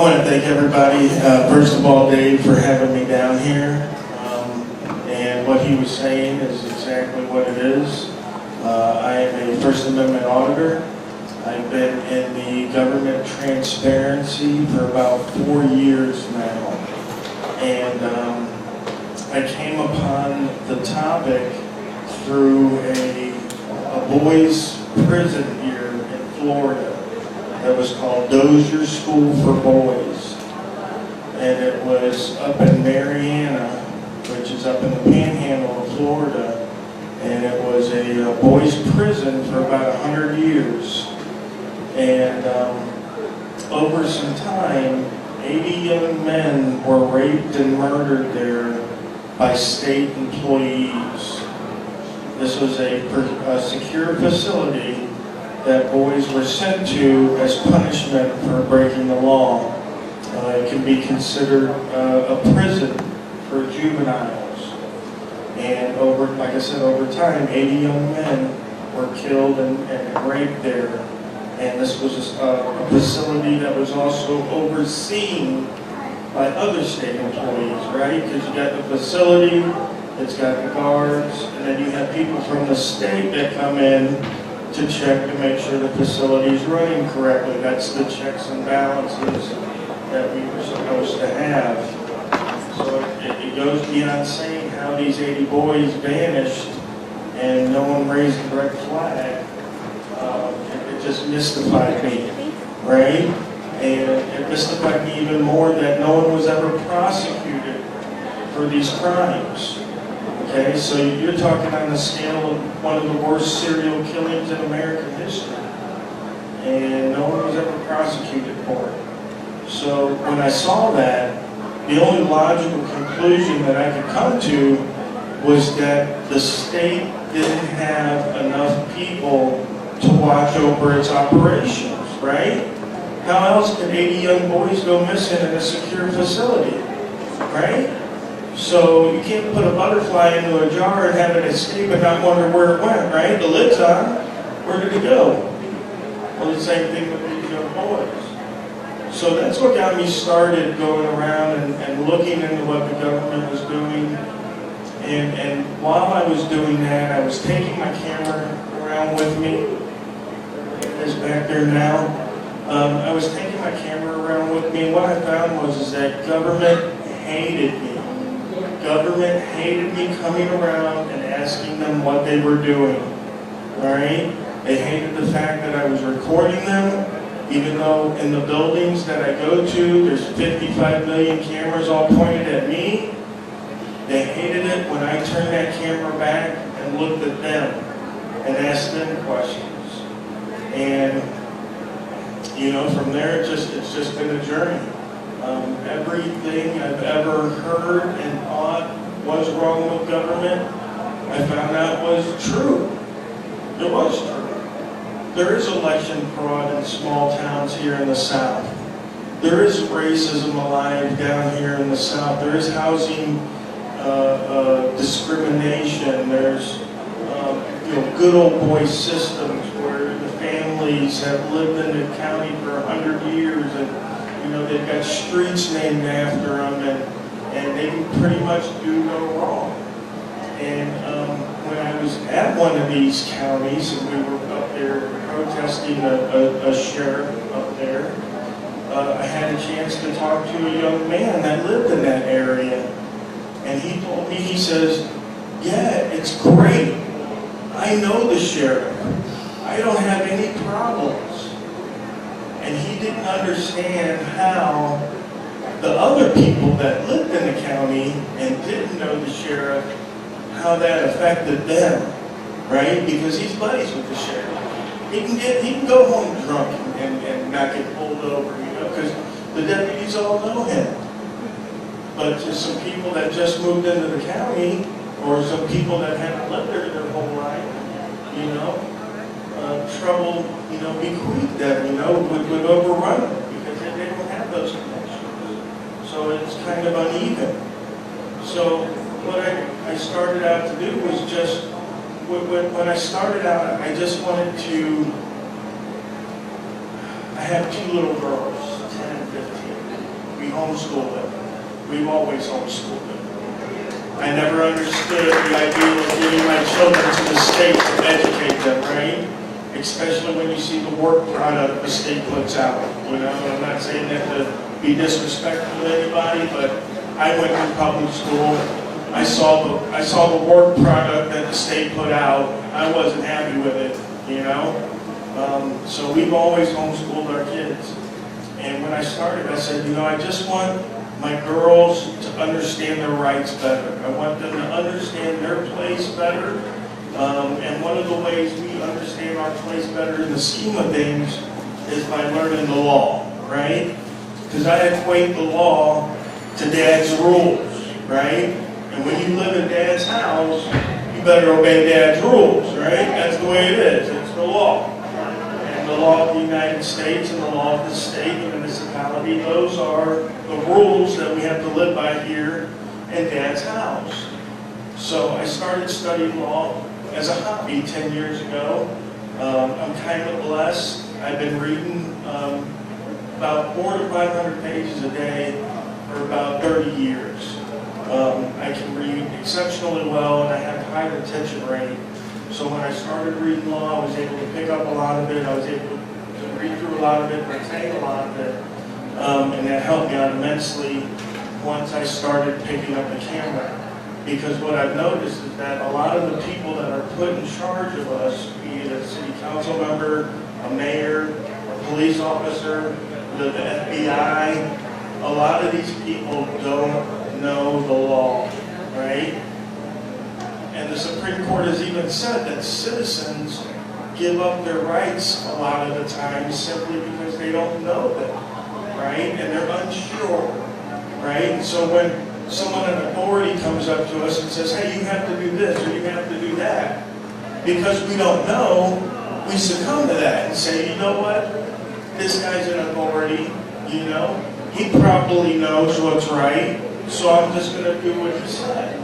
want to thank everybody, first of all, Dave, for having me down here. And what he was saying is exactly what it is. I am a First Amendment auditor. I've been in the government transparency for about 4 years now. And I came upon the topic through a boys' prison here in Florida that was called Dozier School for Boys. And it was up in Mariana, which is up in the panhandle of Florida. And it was a boys' prison for about 100 years. And over some time, 80 young men were raped and murdered there by state employees. This was a secure facility that boys were sent to as punishment for breaking the law. It can be considered a prison for juveniles. And like I said, over time, 80 young men were killed and raped there. And this was a facility that was also overseen by other state employees, right? Because you got the facility, it's got the guards, and then you have people from the state that come in to check to make sure the facility is running correctly. That's the checks and balances that we were supposed to have. So it goes beyond saying how these 80 boys vanished and no one raised the red flag. It just mystified me, right? And it mystified me even more that no one was ever prosecuted for these crimes. Okay, so you're talking on the scale of one of the worst serial killings in American history. And no one was ever prosecuted for it. So when I saw that, the only logical conclusion that I could come to was that the state didn't have enough people to watch over its operations, right? How else could 80 young boys go missing in a secure facility, right? So you can't put a butterfly into a jar and have it escape and not wonder where it went, right? The lid's on. Where did it go? Well, the same thing with these young boys. So that's what got me started going around and looking into what the government was doing. And while I was doing that, I was taking my camera around with me. It's back there now. I was taking my camera around with me, and what I found was that government hated me. Government hated me coming around and asking them what they were doing, right? They hated the fact that I was recording them, even though in the buildings that I go to, there's 55 million cameras all pointed at me. They hated it when I turned that camera back and looked at them and asked them questions. And, you know, from there, it's just been a journey. Everything I've ever heard and thought was wrong with government, I found out was true. It was true. There is election fraud in small towns here in the South. There is racism alive down here in the South. There is housing discrimination. There's good old boy systems where the families have lived in the county for 100 years and they've got streets named after them, and they pretty much do no wrong. And when I was at one of these counties, and we were up there protesting a sheriff up there, I had a chance to talk to a young man that lived in that area. And he told me, he says, yeah, it's great. I know the sheriff. I don't have any problems. And he didn't understand how the other people that lived in the county and didn't know the sheriff, how that affected them, right? Because he's buddies with the sheriff. He can go home drunk and not get pulled over, because the deputies all know him. But to some people that just moved into the county, or some people that haven't lived there their whole life, trouble, bequeathed them, would overrun them because they don't have those connections. So it's kind of uneven. So what I started out to do was just, when I started out, I just wanted to, I have two little girls, 10 and 15. We homeschool them. We've always homeschooled them. I never understood the idea of giving my children to the state to educate them, right? Especially when you see the work product the state puts out. You know, I'm not saying that to be disrespectful to anybody, but I went to public school. I saw the work product that the state put out. I wasn't happy with it, you know? So we've always homeschooled our kids. And when I started, I said, you know, I just want my girls to understand their rights better. I want them to understand their place better. And one of the ways we understand our place better in the scheme of things is by learning the law, right? Because I equate the law to Dad's rules, right? And when you live in Dad's house, you better obey Dad's rules, right? That's the way it is. It's the law. And the law of the United States and the law of the state and municipality, those are the rules that we have to live by here in Dad's house. So I started studying law as a hobby 10 years ago. I'm kind of blessed. I've been reading about 400 to 500 pages a day for about 30 years. I can read exceptionally well, and I have a high retention rate. So when I started reading law, I was able to pick up a lot of it. I was able to read through a lot of it, retain a lot of it, and that helped me out immensely once I started picking up the camera. Because what I've noticed is that a lot of the people that are put in charge of us, be it a city council member, a mayor, a police officer, the FBI, a lot of these people don't know the law, right? And the Supreme Court has even said that citizens give up their rights a lot of the time simply because they don't know them, right? And they're unsure, right? So when someone in authority comes up to us and says, hey, you have to do this or you have to do that, because we don't know, we succumb to that and say, you know what? This guy's in authority, you know? He probably knows what's right, so I'm just going to do what he says.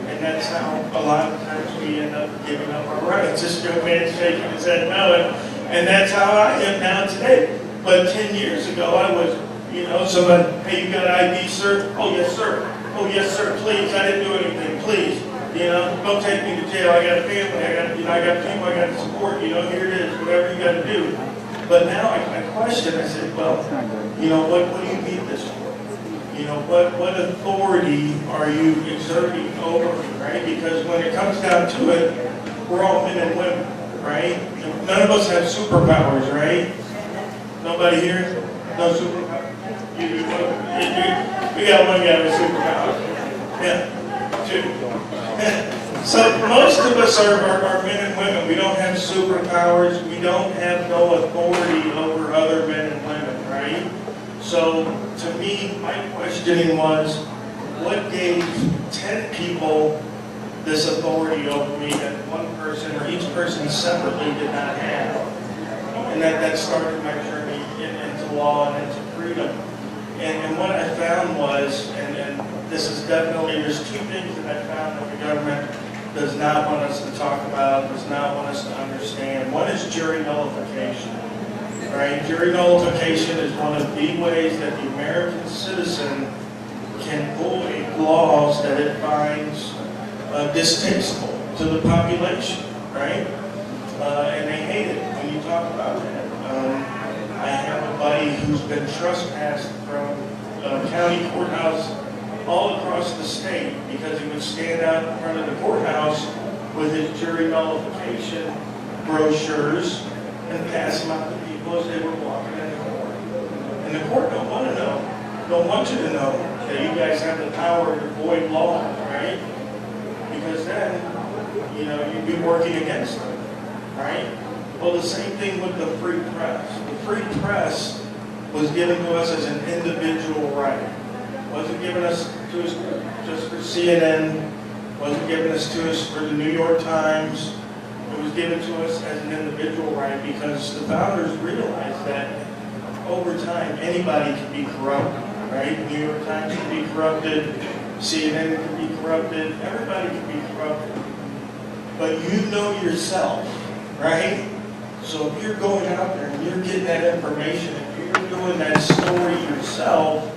And that's how a lot of times we end up giving up our rights. This young man shaking his head no, and that's how I am now today. But 10 years ago, I was, you know, somebody, hey, you got ID, sir? Oh, yes, sir. Oh, yes, sir. Please, I didn't do anything. Please, you know, don't take me to jail. I got a family. I got people. I got to support. You know, here it is. Whatever you got to do. But now I question. I said, well, you know, what do you need this for? You know, what authority are you exerting over me, right? Because when it comes down to it, we're all men and women, right? None of us have superpowers, right? Nobody here? No superpowers? We got one guy with superpowers. Yeah, two. So most of us are men and women. We don't have superpowers. We don't have no authority over other men and women, right? So to me, my questioning was, what gave 10 people this authority over me that one person or each person separately did not have? And that started my journey into law and into freedom. And what I found was, and this is definitely, there's two things that I found that the government does not want us to talk about, does not want us to understand. One is jury nullification. Right? Jury nullification is one of the ways that the American citizen can void laws that it finds distasteful to the population, right? And they hate it when you talk about that. I have a buddy who's been trespassed from a county courthouse all across the state because he would stand out in front of the courthouse with his jury nullification brochures and pass them out to people as they were walking in the court. And the court don't want to know, don't want you to know that you guys have the power to void law, right? Because then, you know, you'd be working against them, right? Well, the same thing with the free press. The free press was given to us as an individual right. It wasn't given us to us just for CNN, wasn't given us to us for the New York Times. It was given to us as an individual right because the founders realized that over time anybody can be corrupted, right? New York Times can be corrupted, CNN can be corrupted, everybody can be corrupted. But you know yourself, right? So if you're going out there and you're getting that information, if you're doing that story yourself,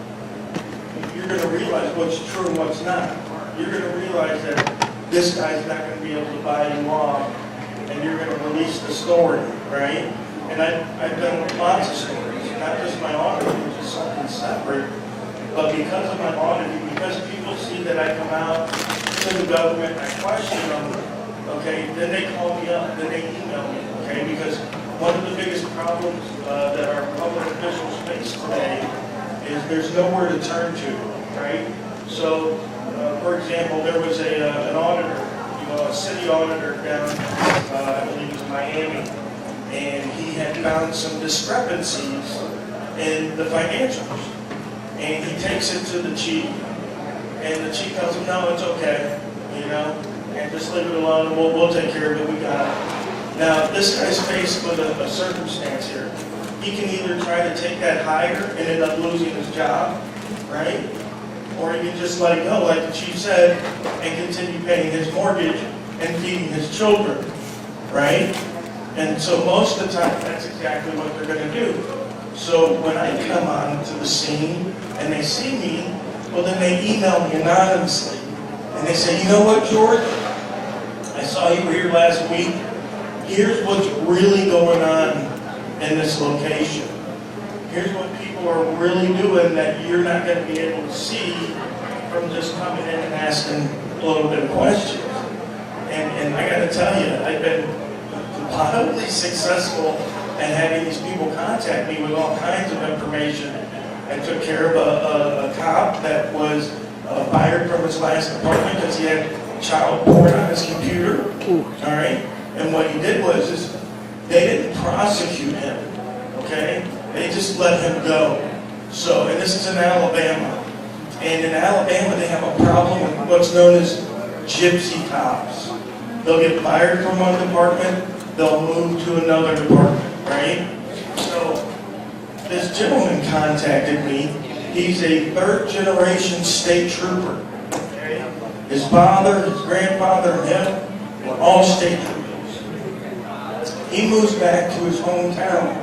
going to realize what's true and what's not. You're going to realize that this guy's not going to be able to buy you off, and you're going to release the story, right? And I've done lots of stories, not just my auditing, which is something separate, but because of my auditing, because people see that I come out to the government, I question them, okay, then they call me up, then they email me, okay, because one of the biggest problems that our public officials face today is there's nowhere to turn to, right? So, for example, there was an auditor, a city auditor down, I believe it was Miami, and he had found some discrepancies in the financials. And he takes it to the chief, and the chief tells him, no, it's okay, and just leave it alone, and we'll take care of it, we got it. Now, this guy's faced with a circumstance here. He can either try to take that higher and end up losing his job, right? Or he can just let it go, like the chief said, and continue paying his mortgage and feeding his children, right? And so most of the time, that's exactly what they're going to do. So when I come on to the scene and they see me, well, then they email me anonymously. And they say, you know what, George? I saw you were here last week. Here's what's really going on in this location. Here's what people are really doing that you're not going to be able to see from just coming in and asking a little bit of questions. And I got to tell you, I've been wildly successful at having these people contact me with all kinds of information. I took care of a cop that was fired from his last department because he had child porn on his computer. All right? And what he did was they didn't prosecute him, okay? They just let him go. So, and this is in Alabama. And in Alabama, they have a problem with what's known as gypsy cops. They'll get fired from one department, they'll move to another department, right? So, this gentleman contacted me. He's a third-generation state trooper, okay? His father, his grandfather, and him were all state troopers. He moves back to his hometown.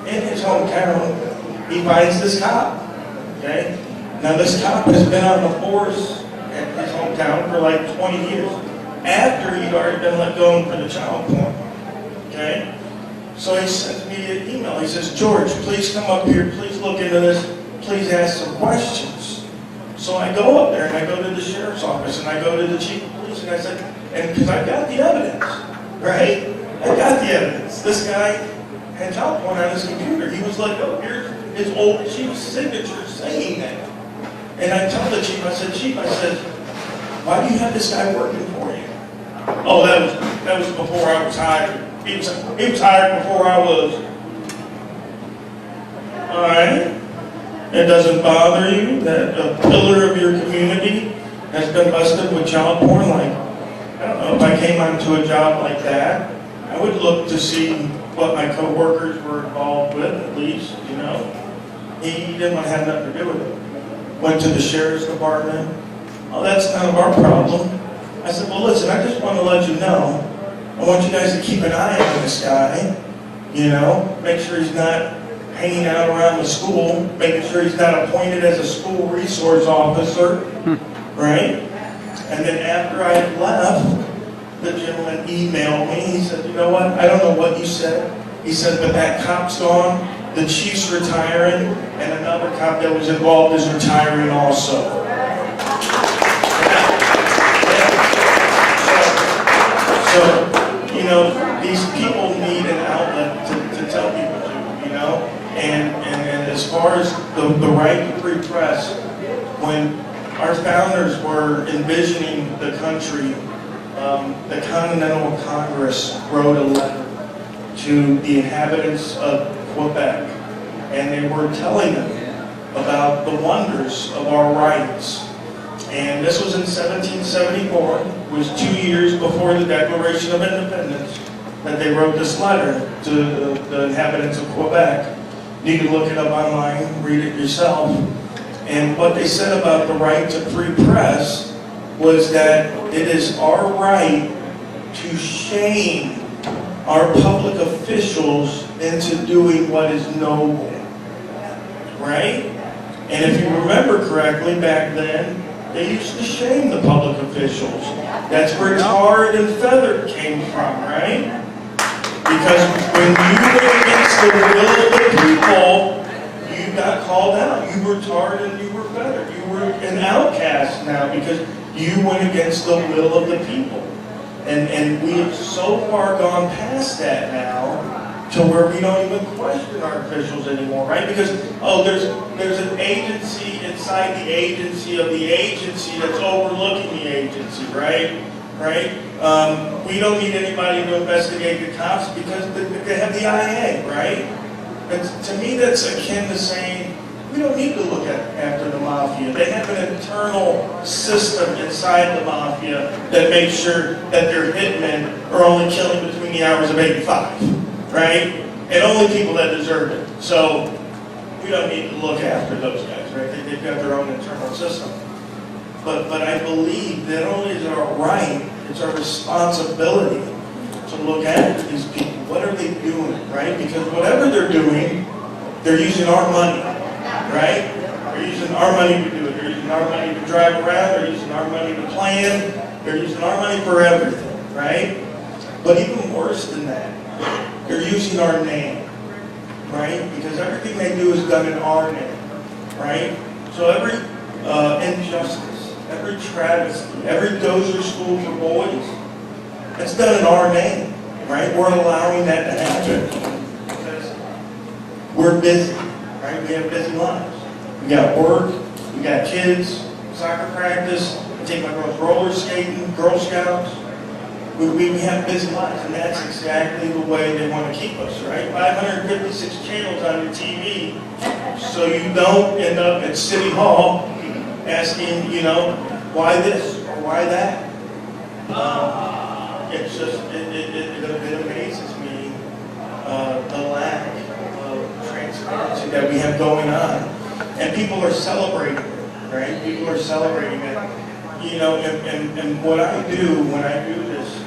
In his hometown, he finds this cop, okay? Now this cop has been on the force at his hometown for like 20 years, after he'd already been let go for the child porn, okay? So he sends me an email. He says, George, please come up here, please look into this, please ask some questions. So I go up there and I go to the sheriff's office and I go to the chief of police and I said, and because I got the evidence, right? I got the evidence. This guy had child porn on his computer. He was like, oh, here's his old chief's signature saying that. And I tell the chief, I said, Chief, why do you have this guy working for you? Oh, that was before I was hired. He was hired before I was. All right. It doesn't bother you that a pillar of your community has been busted with child porn? Like, I don't know, if I came onto a job like that, I would look to see what my coworkers were involved with, at least, He didn't want to have nothing to do with it. Went to the sheriff's department. Oh, that's none of our problem. I said, well, listen, I just want to let you know, I want you guys to keep an eye on this guy, make sure he's not hanging out around the school, making sure he's not appointed as a school resource officer, right? And then after I had left, the gentleman emailed me. He said, you know what? I don't know what you said. He said, but that cop's gone, the chief's retiring, and another cop that was involved is retiring also. So, these people need an outlet to tell people to, and as far as the right to free press, when our founders were envisioning the country, the Continental Congress wrote a letter to the inhabitants of Quebec, and they were telling them about the wonders of our rights. And this was in 1774, it was 2 years before the Declaration of Independence, that they wrote this letter to the inhabitants of Quebec. You can look it up online, read it yourself. And what they said about the right to free press was that it is our right to shame our public officials into doing what is noble, right? And if you remember correctly, back then, they used to shame the public officials. That's where tarred and feathered came from, right? Because when you went against the will of the people, you got called out. You were tarred and you were feathered. You were an outcast now because you went against the will of the people. And we have so far gone past that now to where we don't even question our officials anymore, right? Because, oh, there's an agency inside the agency of the agency that's overlooking the agency, right? Right? We don't need anybody to investigate the cops because they have the IA, right? But to me, that's akin to saying, we don't need to look after the mafia. They have an internal system inside the mafia that makes sure that their hitmen are only killing between the hours of 8 and 5, right? And only people that deserve it. So we don't need to look after those guys, right? They've got their own internal system. But I believe that not only is it our right, it's our responsibility to look after these people. What are they doing, right? Because whatever they're doing, they're using our money, right? They're using our money to do it. They're using our money to drive around. They're using our money to plan. They're using our money for everything, right? But even worse than that, they're using our name, right? Because everything they do is done in our name, right? So every injustice, every travesty, every dozer school for boys, it's done in our name, right? We're allowing that to happen because we're busy, right? We have busy lives. We got work, we got kids, soccer practice, I take my girls roller skating, Girl Scouts. We have busy lives, and that's exactly the way they want to keep us, right? 556 channels on your TV, so you don't end up at City Hall asking, why this or why that. It's just, it amazes me the lack of transparency that we have going on. And people are celebrating it, right? People are celebrating it. And what I do when I do this,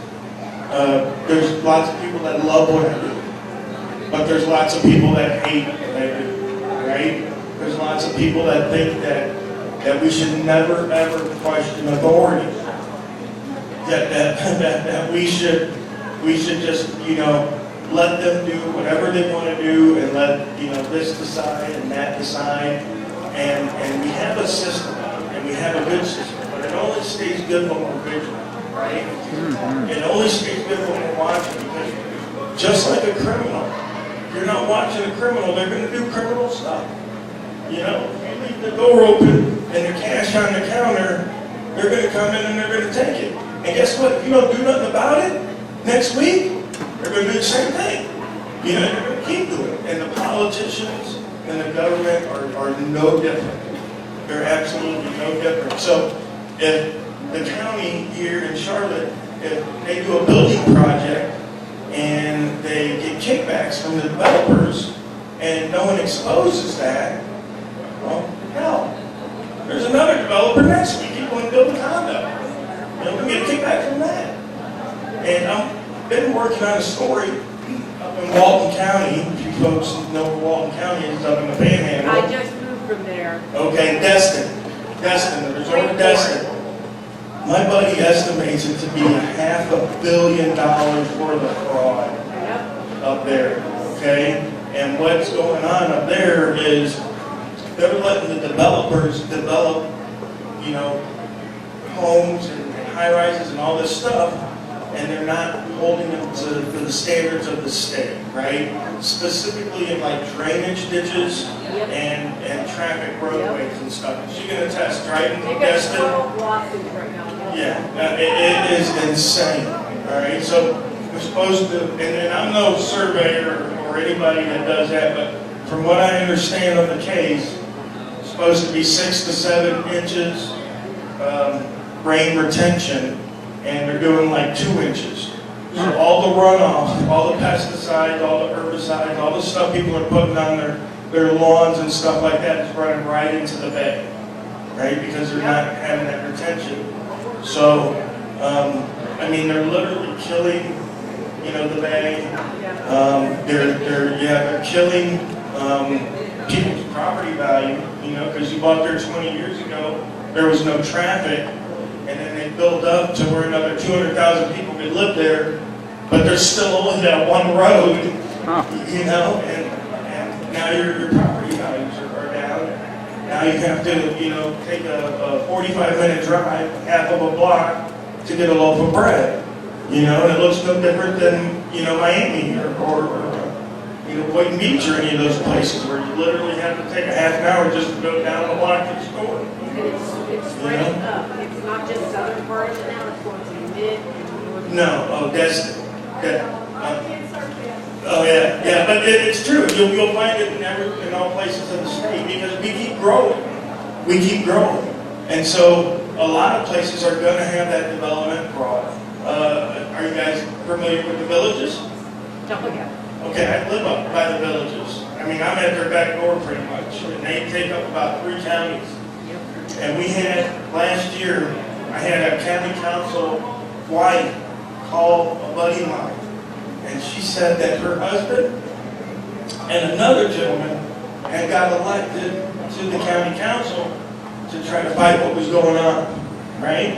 there's lots of people that love what I do, but there's lots of people that hate what I do, right? There's lots of people that think that we should never ever question authority. That we should just let them do whatever they want to do and let this decide and that decide, and we have a system and we have a good system, but it only stays good when we're vigilant. Right? Mm-hmm. It only stays good when we're watching, because just like a criminal, if you're not watching a criminal, they're going to do criminal stuff. If you leave the door open and the cash on the counter, they're going to come in and they're going to take it. And guess what? If you don't do nothing about it, next week, they're going to do the same thing. They're going to keep doing it. And the politicians and the government are no different. They're absolutely no different. So if the county here in Charlotte, if they do a building project and they get kickbacks from the developers and no one exposes that, well, hell, there's another developer next week. He's going to build a condo. We get a kickback from that. And I've been working on a story up in Walton County. If you folks know where Walton County is, up in the Panhandle. I just moved from there. Okay, Destin, the resort of Destin. My buddy estimates it to be $500 million worth of fraud up there, okay? And what's going on up there is they're letting the developers develop, homes and high-rises and all this stuff, and they're not holding them to the standards of the state, right? Specifically in like drainage ditches and traffic roadways and stuff. So you can attest, right? They got 12 lawsuits right now. Yeah, it is insane. All right, so we're supposed to, and I'm no surveyor or anybody that does that, but from what I understand of the case, it's supposed to be 6 to 7 inches rain retention, and they're doing like 2 inches. So all the runoff, all the pesticides, all the herbicides, all the stuff people are putting on their lawns and stuff like that is running right into the bay, right? Because they're not having that retention. So, they're literally killing, the bay. They're killing people's property value, you know, because you bought there 20 years ago, there was no traffic, and then they built up to where another 200,000 people could live there, but there's still only that one road, you know, and now your property values are down. Now you have to, you know, take a 45-minute drive, half of a block, to get a loaf of bread, you know, and it looks no different than, you know, Miami or you know, Boynton Beach or any of those places where you literally have to take a half an hour just to go down the block to the store. It's spreading up. It's not just southern part of it now, it's going to the mid and north. No, oh yeah, but it's true. You'll find it in all places in the state because we keep growing. We keep growing. And so a lot of places are going to have that development brought. Are you guys familiar with the villages? Don't look at it. Okay, I live up by the villages. I mean, I'm at their back door pretty much. And they take up about 3 counties. And we had, last year, I had a county council wife call a buddy of mine. And she said that her husband and another gentleman had got elected to the county council to try to fight what was going on, right?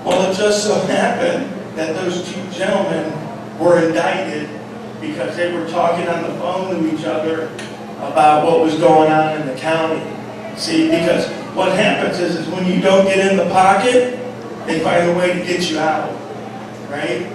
Well, it just so happened that those 2 gentlemen were indicted because they were talking on the phone to each other about what was going on in the county. See, because what happens is when you don't get in the pocket, they find a way to get you out, right?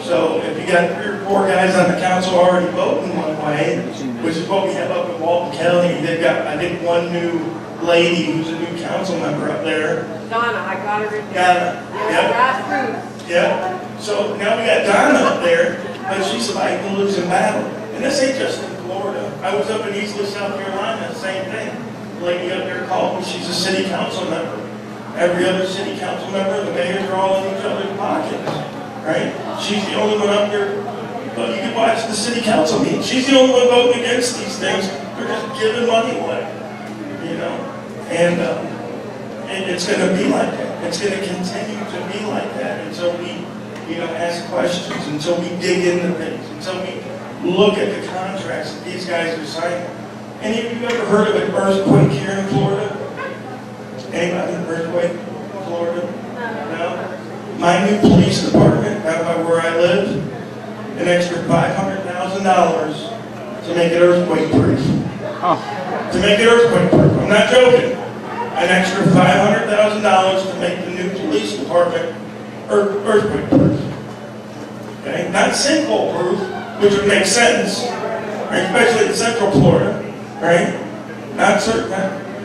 So if you got 3 or 4 guys on the council already voting one way, which is what we have up in Walton County, they've got, I think, one new lady who's a new council member up there. Donna, I got her in there. Donna, yep. Grassroots. Yep. So now we got Donna up there, but she's fighting a losing battle. And this ain't just in Florida. I was up in Eastern South Carolina, same thing. The lady up there called me, she's a city council member. Every other city council member, the mayors are all in each other's pockets, right? She's the only one up there, but you can watch the city council meeting. She's the only one voting against these things. They're just giving money away, you know? And it's going to be like that. It's going to continue to be like that until we, you know, ask questions, until we dig into things, until we look at the contracts that these guys are signing. Any of you ever heard of an earthquake here in Florida? Anybody an earthquake in Florida? No? My new police department, out by where I live, an extra $500,000 to make it earthquake proof. To make it earthquake proof. I'm not joking. An extra $500,000 to make the new police department earthquake proof. Okay? Not sinkhole proof, which would make sense, right? Especially in Central Florida, right? Not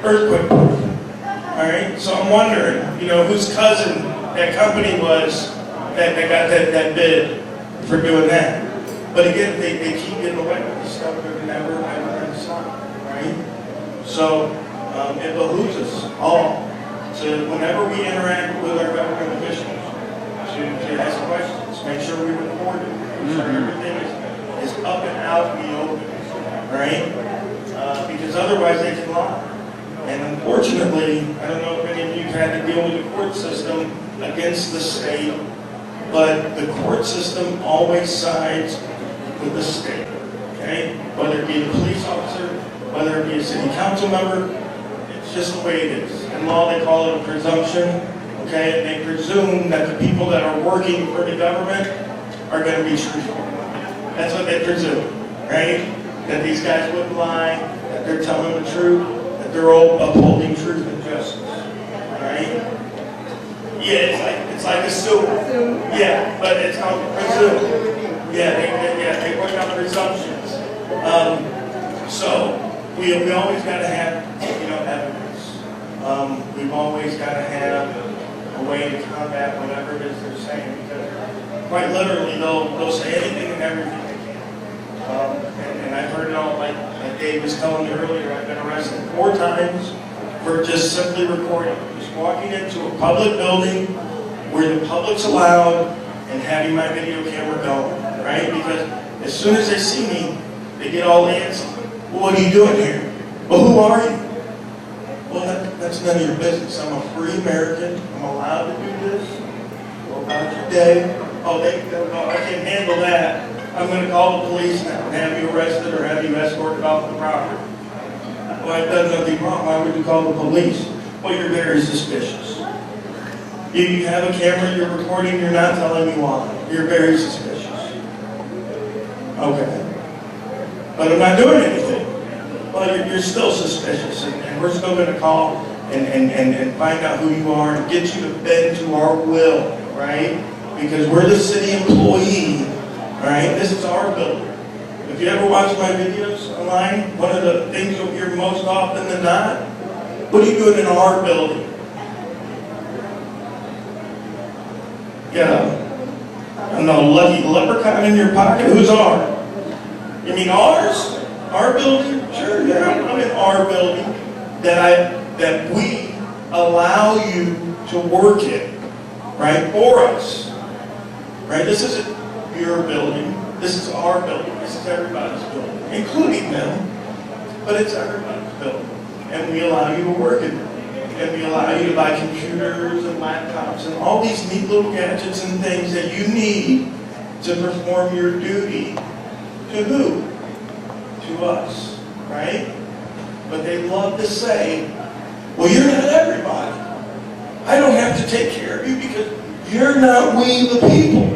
earthquake proof. All right? So I'm wondering, you know, whose cousin that company was that got that bid for doing that. But again, they keep getting away with this stuff they're never going to stop, right? So it behooves us all to, whenever we interact with our government officials, to ask questions, make sure we record it, make sure everything is up and out in the open, right? Because otherwise they can lie. And unfortunately, I don't know if any of you have had to deal with the court system against the state, but the court system always sides with the state, okay? Whether it be the police officer, whether it be a city council member, it's just the way it is. In law, they call it a presumption, okay? And they presume that the people that are working for the government are going to be truthful. That's what they presume, right? That these guys wouldn't lie, that they're telling the truth, that they're all upholding truth and justice, right? Yeah, it's like assume. Yeah, but it's called presume. Yeah, they work on presumptions. So we always got to have, you know, evidence. We've always got to have a way to combat whatever it is they're saying, because quite literally they'll say anything and everything they can. And I've heard it all, like Dave was telling me earlier. I've been arrested 4 times for just simply recording, just walking into a public building where the public's allowed and having my video camera going, right? Because as soon as they see me, they get all antsy. Well, what are you doing here? Well, who are you? Well, that's none of your business. I'm a free American. I'm allowed to do this. Well, about your day. Oh, no, I can't handle that. I'm going to call the police now and have you arrested or have you escorted off the property. Well, I've done nothing wrong. Why would you call the police? Well, you're very suspicious. You have a camera, you're recording, you're not telling me why. You're very suspicious. Okay. But I'm not doing anything. Well, you're still suspicious, and we're still going to call and find out who you are and get you to bend to our will, right? Because we're the city employee, all right? This is our building. If you ever watch my videos online, one of the things you'll hear most often than not, what are you doing in our building? Yeah, I don't know, lucky leprechaun in your pocket? Who's ours? You mean ours? Our building? Sure, yeah, I'm in our building that we allow you to work in, right, for us. Right? This isn't your building. This is our building. This is everybody's building, including them. But it's everybody's building. And we allow you to work in it. And we allow you to buy computers and laptops and all these neat little gadgets and things that you need to perform your duty to who? To us, right? But they love to say, well, you're not everybody. I don't have to take care of you because you're not we the people,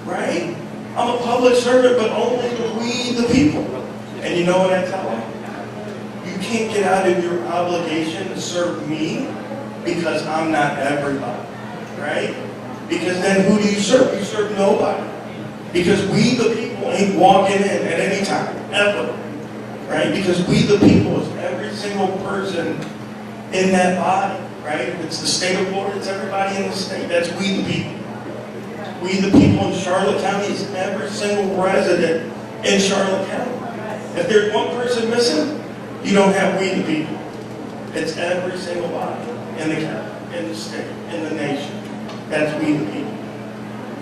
right? I'm a public servant, but only to we the people. And you know what I tell them? You can't get out of your obligation to serve me because I'm not everybody, right? Because then who do you serve? You serve nobody. Because we the people ain't walking in at any time, ever, right? Because we the people is every single person in that body, right? If it's the state of Florida, it's everybody in the state. That's we the people. We the people in Charlotte County is every single resident in Charlotte County. If there's one person missing, you don't have we the people. It's every single body in the county, in the state, in the nation. That's we the people.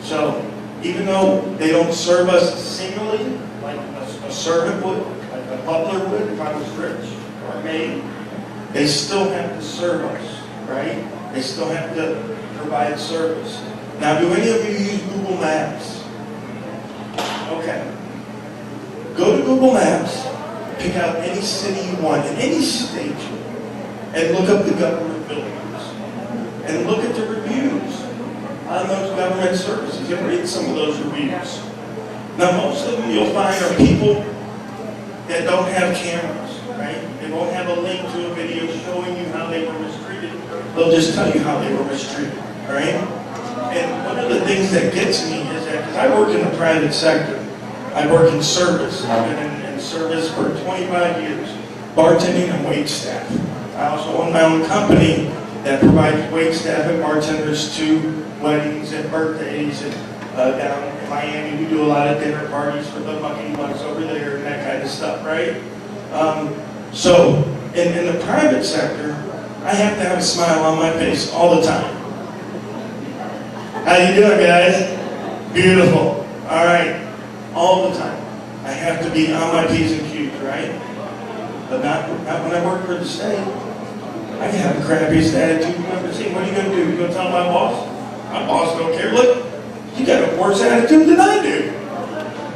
So even though they don't serve us singly, like a servant would, like a butler would if I was rich or a maid, they still have to serve us, right? They still have to provide service. Now, do any of you use Google Maps? Okay. Go to Google Maps, pick out any city you want, in any state, and look up the government buildings. And look at the reviews on those government services and read some of those reviews. Now, most of them you'll find are people that don't have cameras, right? They won't have a link to a video showing you how they were mistreated. They'll just tell you how they were mistreated, right? And one of the things that gets me is that, because I work in the private sector, I work in service. I've been in service for 25 years, bartending and wait staff. I also own my own company that provides wait staff and bartenders to weddings and birthdays and down in Miami. We do a lot of dinner parties for the Mucky Bucks over there and that kind of stuff, right? So in the private sector, I have to have a smile on my face all the time. How you doing, guys? Beautiful. All right. All the time. I have to be on my P's and Q's, right? But not when I work for the state. I can have the crappiest attitude you've ever seen. What are you going to do? You going to tell my boss? My boss don't care. Look, you got a worse attitude than I do.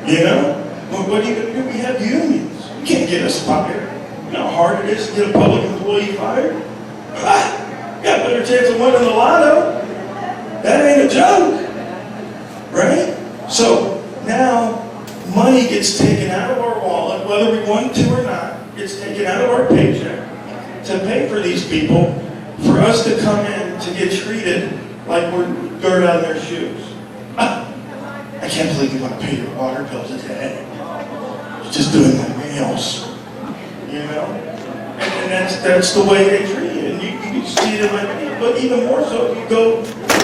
You know? What are you going to do? We have unions. You can't get us fired. You know how hard it is to get a public employee fired? Ah, you got a better chance of winning the lotto. That ain't a joke. Right? So now money gets taken out of our wallet, whether we want to or not, gets taken out of our paycheck to pay for these people, for us to come in to get treated like we're dirt on their shoes. Ah, I can't believe you want to pay your water bill today. You're just doing my nails. You know? And that's the way they treat you. And you can see it like, but even more so if you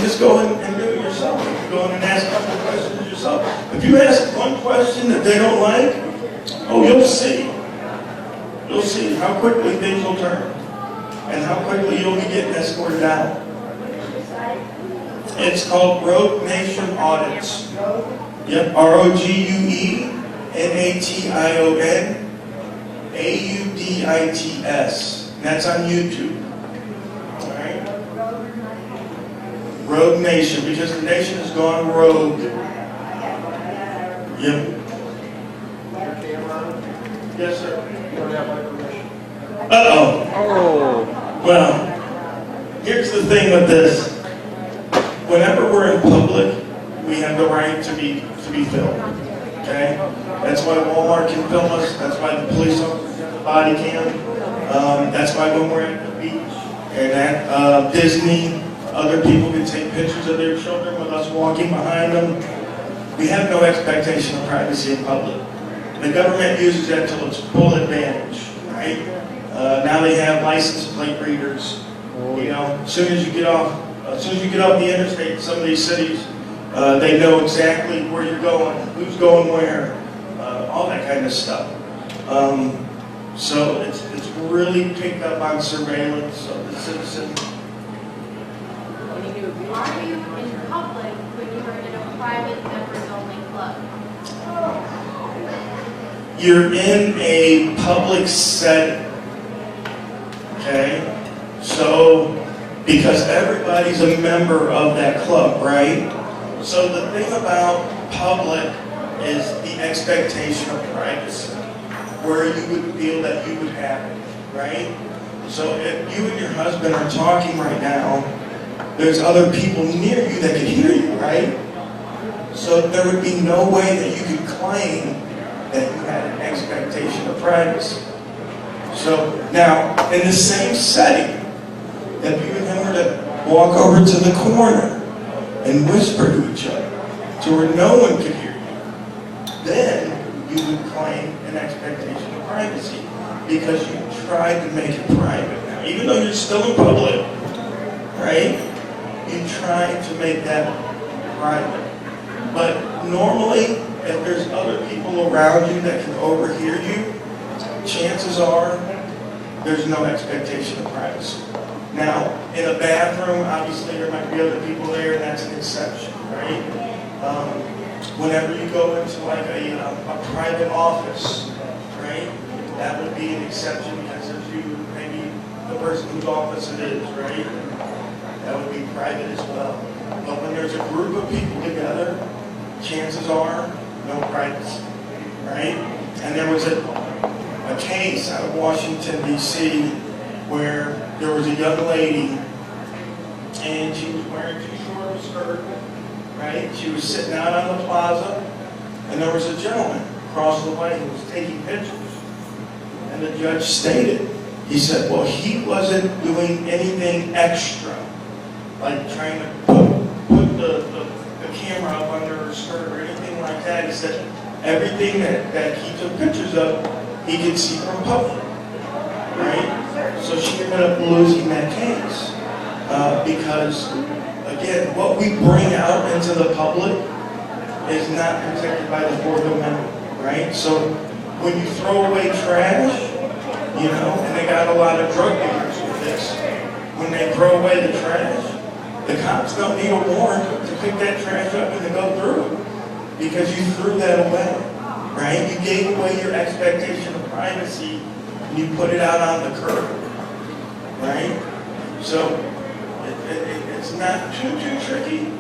just go and do it yourself. You go in and ask a couple of questions yourself. If you ask one question that they don't like, oh, you'll see. You'll see how quickly things will turn. And how quickly you'll be getting escorted out. It's called Rogue Nation Audits. Yep, ROGUENATION And that's on YouTube. Alright? Rogue Nation, because the nation has gone rogue. Yep. Yes, sir. You don't have my permission. Uh-oh. Oh. Well, here's the thing with this. Whenever we're in public, we have the right to be filmed. Okay? That's why Walmart can film us. That's why the police officers have the body cam. That's why when we're at the beach and at Disney, other people can take pictures of their children with us walking behind them. We have no expectation of privacy in public. The government uses that to its full advantage, right? Now they have license plate readers. You know, as soon as you get off the interstate in some of these cities, they know exactly where you're going, who's going where, all that kind of stuff. So it's really picked up on surveillance of the citizen. Are you in public when you are in a private members-only club? You're in a public setting, okay? So, because everybody's a member of that club, right? So the thing about public is the expectation of privacy, where you would feel that you would have it, right? So if you and your husband are talking right now, there's other people near you that can hear you, right? So there would be no way that you could claim that you had an expectation of privacy. So now, in the same setting, if you and him were to walk over to the corner and whisper to each other to where no one could hear you, then you would claim an expectation of privacy because you tried to make it private. Now, even though you're still in public, right, you tried to make that private. But normally, if there's other people around you that can overhear you, chances are there's no expectation of privacy. Now, in a bathroom, obviously there might be other people there, and that's an exception, right? Whenever you go into like a private office, right, that would be an exception because there's you, maybe the person whose office it is, right? That would be private as well. But when there's a group of people together, chances are no privacy, right? And there was a case out of Washington, D.C., where there was a young lady, and she was wearing too short of a skirt, right? She was sitting out on the plaza, and there was a gentleman across the way who was taking pictures. And the judge stated, he said, well, he wasn't doing anything extra, like trying to put the camera up under her skirt or anything like that. He said everything that he took pictures of, he could see from public, right? So she ended up losing that case because, again, what we bring out into the public is not protected by the Fourth Amendment, right? So when you throw away trash, you know, and they got a lot of drug dealers with this, when they throw away the trash, the cops don't need a warrant to pick that trash up and to go through it because you threw that away, right? You gave away your expectation of privacy and you put it out on the curb, right? So it's not too tricky,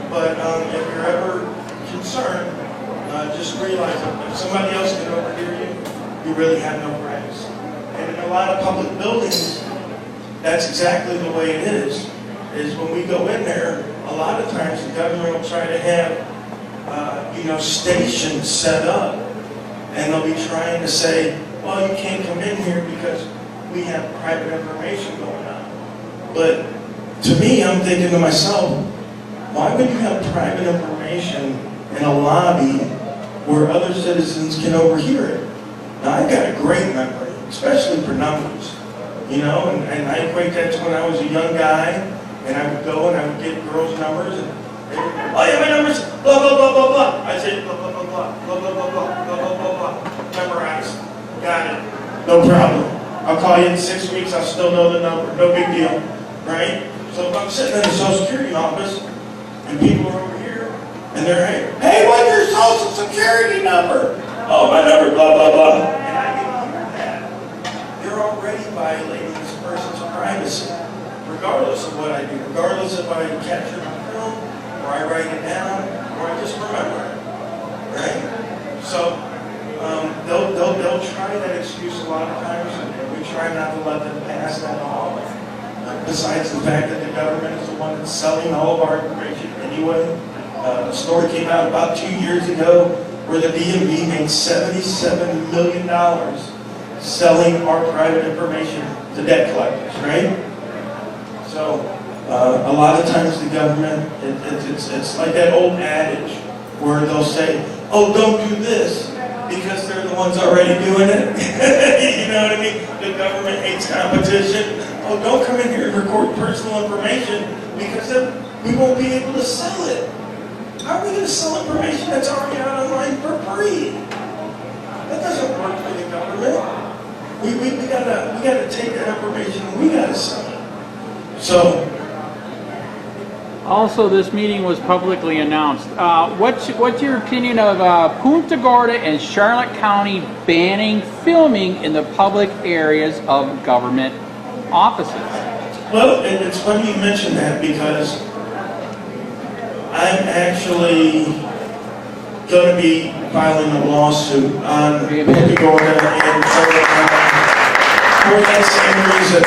but if you're ever concerned, just realize that if somebody else can overhear you, you really have no privacy. And in a lot of public buildings, that's exactly the way it is when we go in there, a lot of times the government will try to have, stations set up, and they'll be trying to say, well, you can't come in here because we have private information going on. But to me, I'm thinking to myself, why would you have private information in a lobby where other citizens can overhear it? Now, I've got a great memory, especially for numbers, and I equate that to when I was a young guy, and I would go and I would get girls' numbers, and they would, oh yeah, my number's blah, blah, blah, blah, blah. I'd say blah, blah, blah, blah, blah, blah, blah, blah, blah, blah, blah. Memorized. Got it. No problem. I'll call you in 6 weeks, I'll still know the number. No big deal. Right? So if I'm sitting in the Social Security office, and people are over here, and they're, hey, what's your Social Security number? Oh, my number, blah, blah, blah. And I can hear that. They're already violating this person's privacy, regardless of what I do, regardless if I capture my film, or I write it down, or I just remember it, right? So they'll try that excuse a lot of times, and we try not to let them pass that off. Besides the fact that the government is the one that's selling all of our information anyway. A story came out about 2 years ago where the DMV made $77 million selling our private information to debt collectors, right? So a lot of times the government, it's like that old adage where they'll say, oh, don't do this because they're the ones already doing it. You know what I mean? The government hates competition. Oh, don't come in here and record personal information because then we won't be able to sell it. How are we going to sell information that's already out online for free? That doesn't work for the government. We gotta take that information and we gotta sell it. So. Also, this meeting was publicly announced. What's your opinion of Punta Gorda and Charlotte County banning filming in the public areas of government offices? Well, it's funny you mention that because I'm actually going to be filing a lawsuit on Punta Gorda and Charlotte County for that same reason.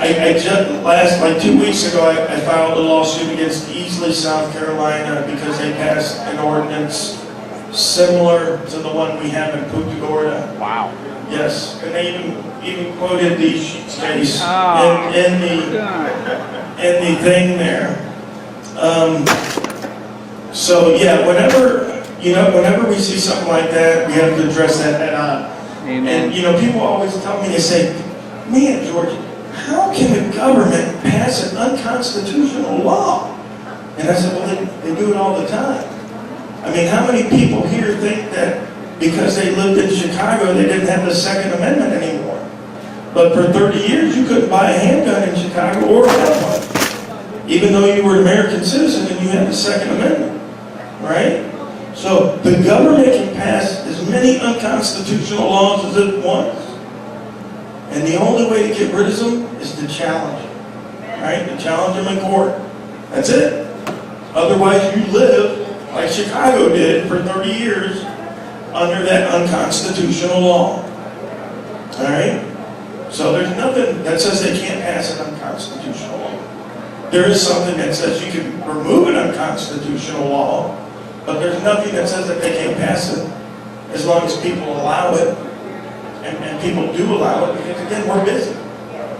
I just 2 weeks ago, I filed a lawsuit against Ilegaly, South Carolina, because they passed an ordinance similar to the one we have in Punta Gorda. Wow. Yes, and they even quoted the case in the thing there. So yeah, whenever we see something like that, we have to address that head on. Amen. And people always tell me, they say, man, George, how can the government pass an unconstitutional law? And I said, well, they do it all the time. I mean, how many people here think that because they lived in Chicago, they didn't have the Second Amendment anymore? But for 30 years, you couldn't buy a handgun in Chicago or have one, even though you were an American citizen and you had the Second Amendment, right? So the government can pass as many unconstitutional laws as it wants. And the only way to get rid of them is to challenge them, right? To challenge them in court. That's it. Otherwise, you live like Chicago did for 30 years under that unconstitutional law. All right? So there's nothing that says they can't pass an unconstitutional law. There is something that says you can remove an unconstitutional law, but there's nothing that says that they can't pass it as long as people allow it. And people do allow it because, again, we're busy.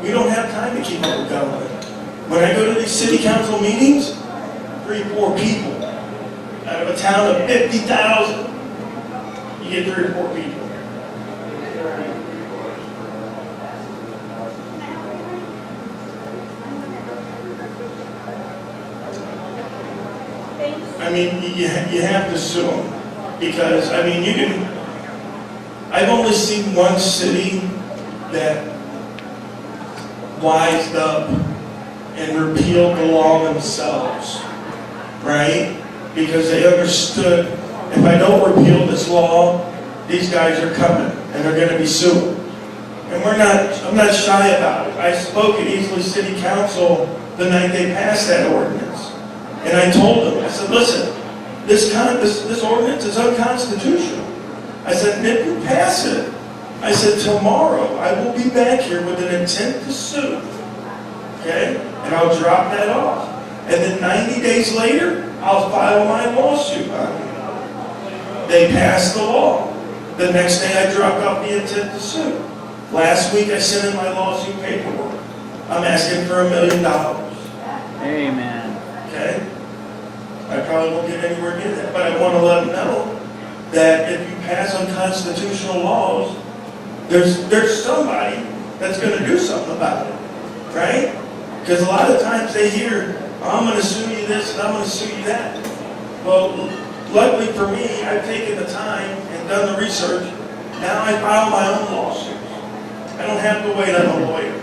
We don't have time to keep up with government. When I go to these city council meetings, 3 or 4 people out of a town of 50,000, you get 3 or 4 people. I mean, you have to sue them because, I mean, you can. I've only seen one city that wised up and repealed the law themselves, right? Because they understood, if I don't repeal this law, these guys are coming and they're going to be suing. And I'm not shy about it. I spoke at Ilegaly City Council the night they passed that ordinance. And I told them, I said, listen, this ordinance is unconstitutional. I said, if you pass it, I said, tomorrow I will be back here with an intent to sue. Okay? And I'll drop that off. And then 90 days later, I'll file my lawsuit on it. They passed the law. The next day I dropped off the intent to sue. Last week I sent in my lawsuit paperwork. I'm asking for $1 million. Amen. Okay? I probably won't get anywhere near that, but I want to let them know that if you pass unconstitutional laws, there's somebody that's going to do something about it, right? Because a lot of times they hear, I'm going to sue you this and I'm going to sue you that. Well, luckily for me, I've taken the time and done the research. Now I file my own lawsuits. I don't have to wait on a lawyer.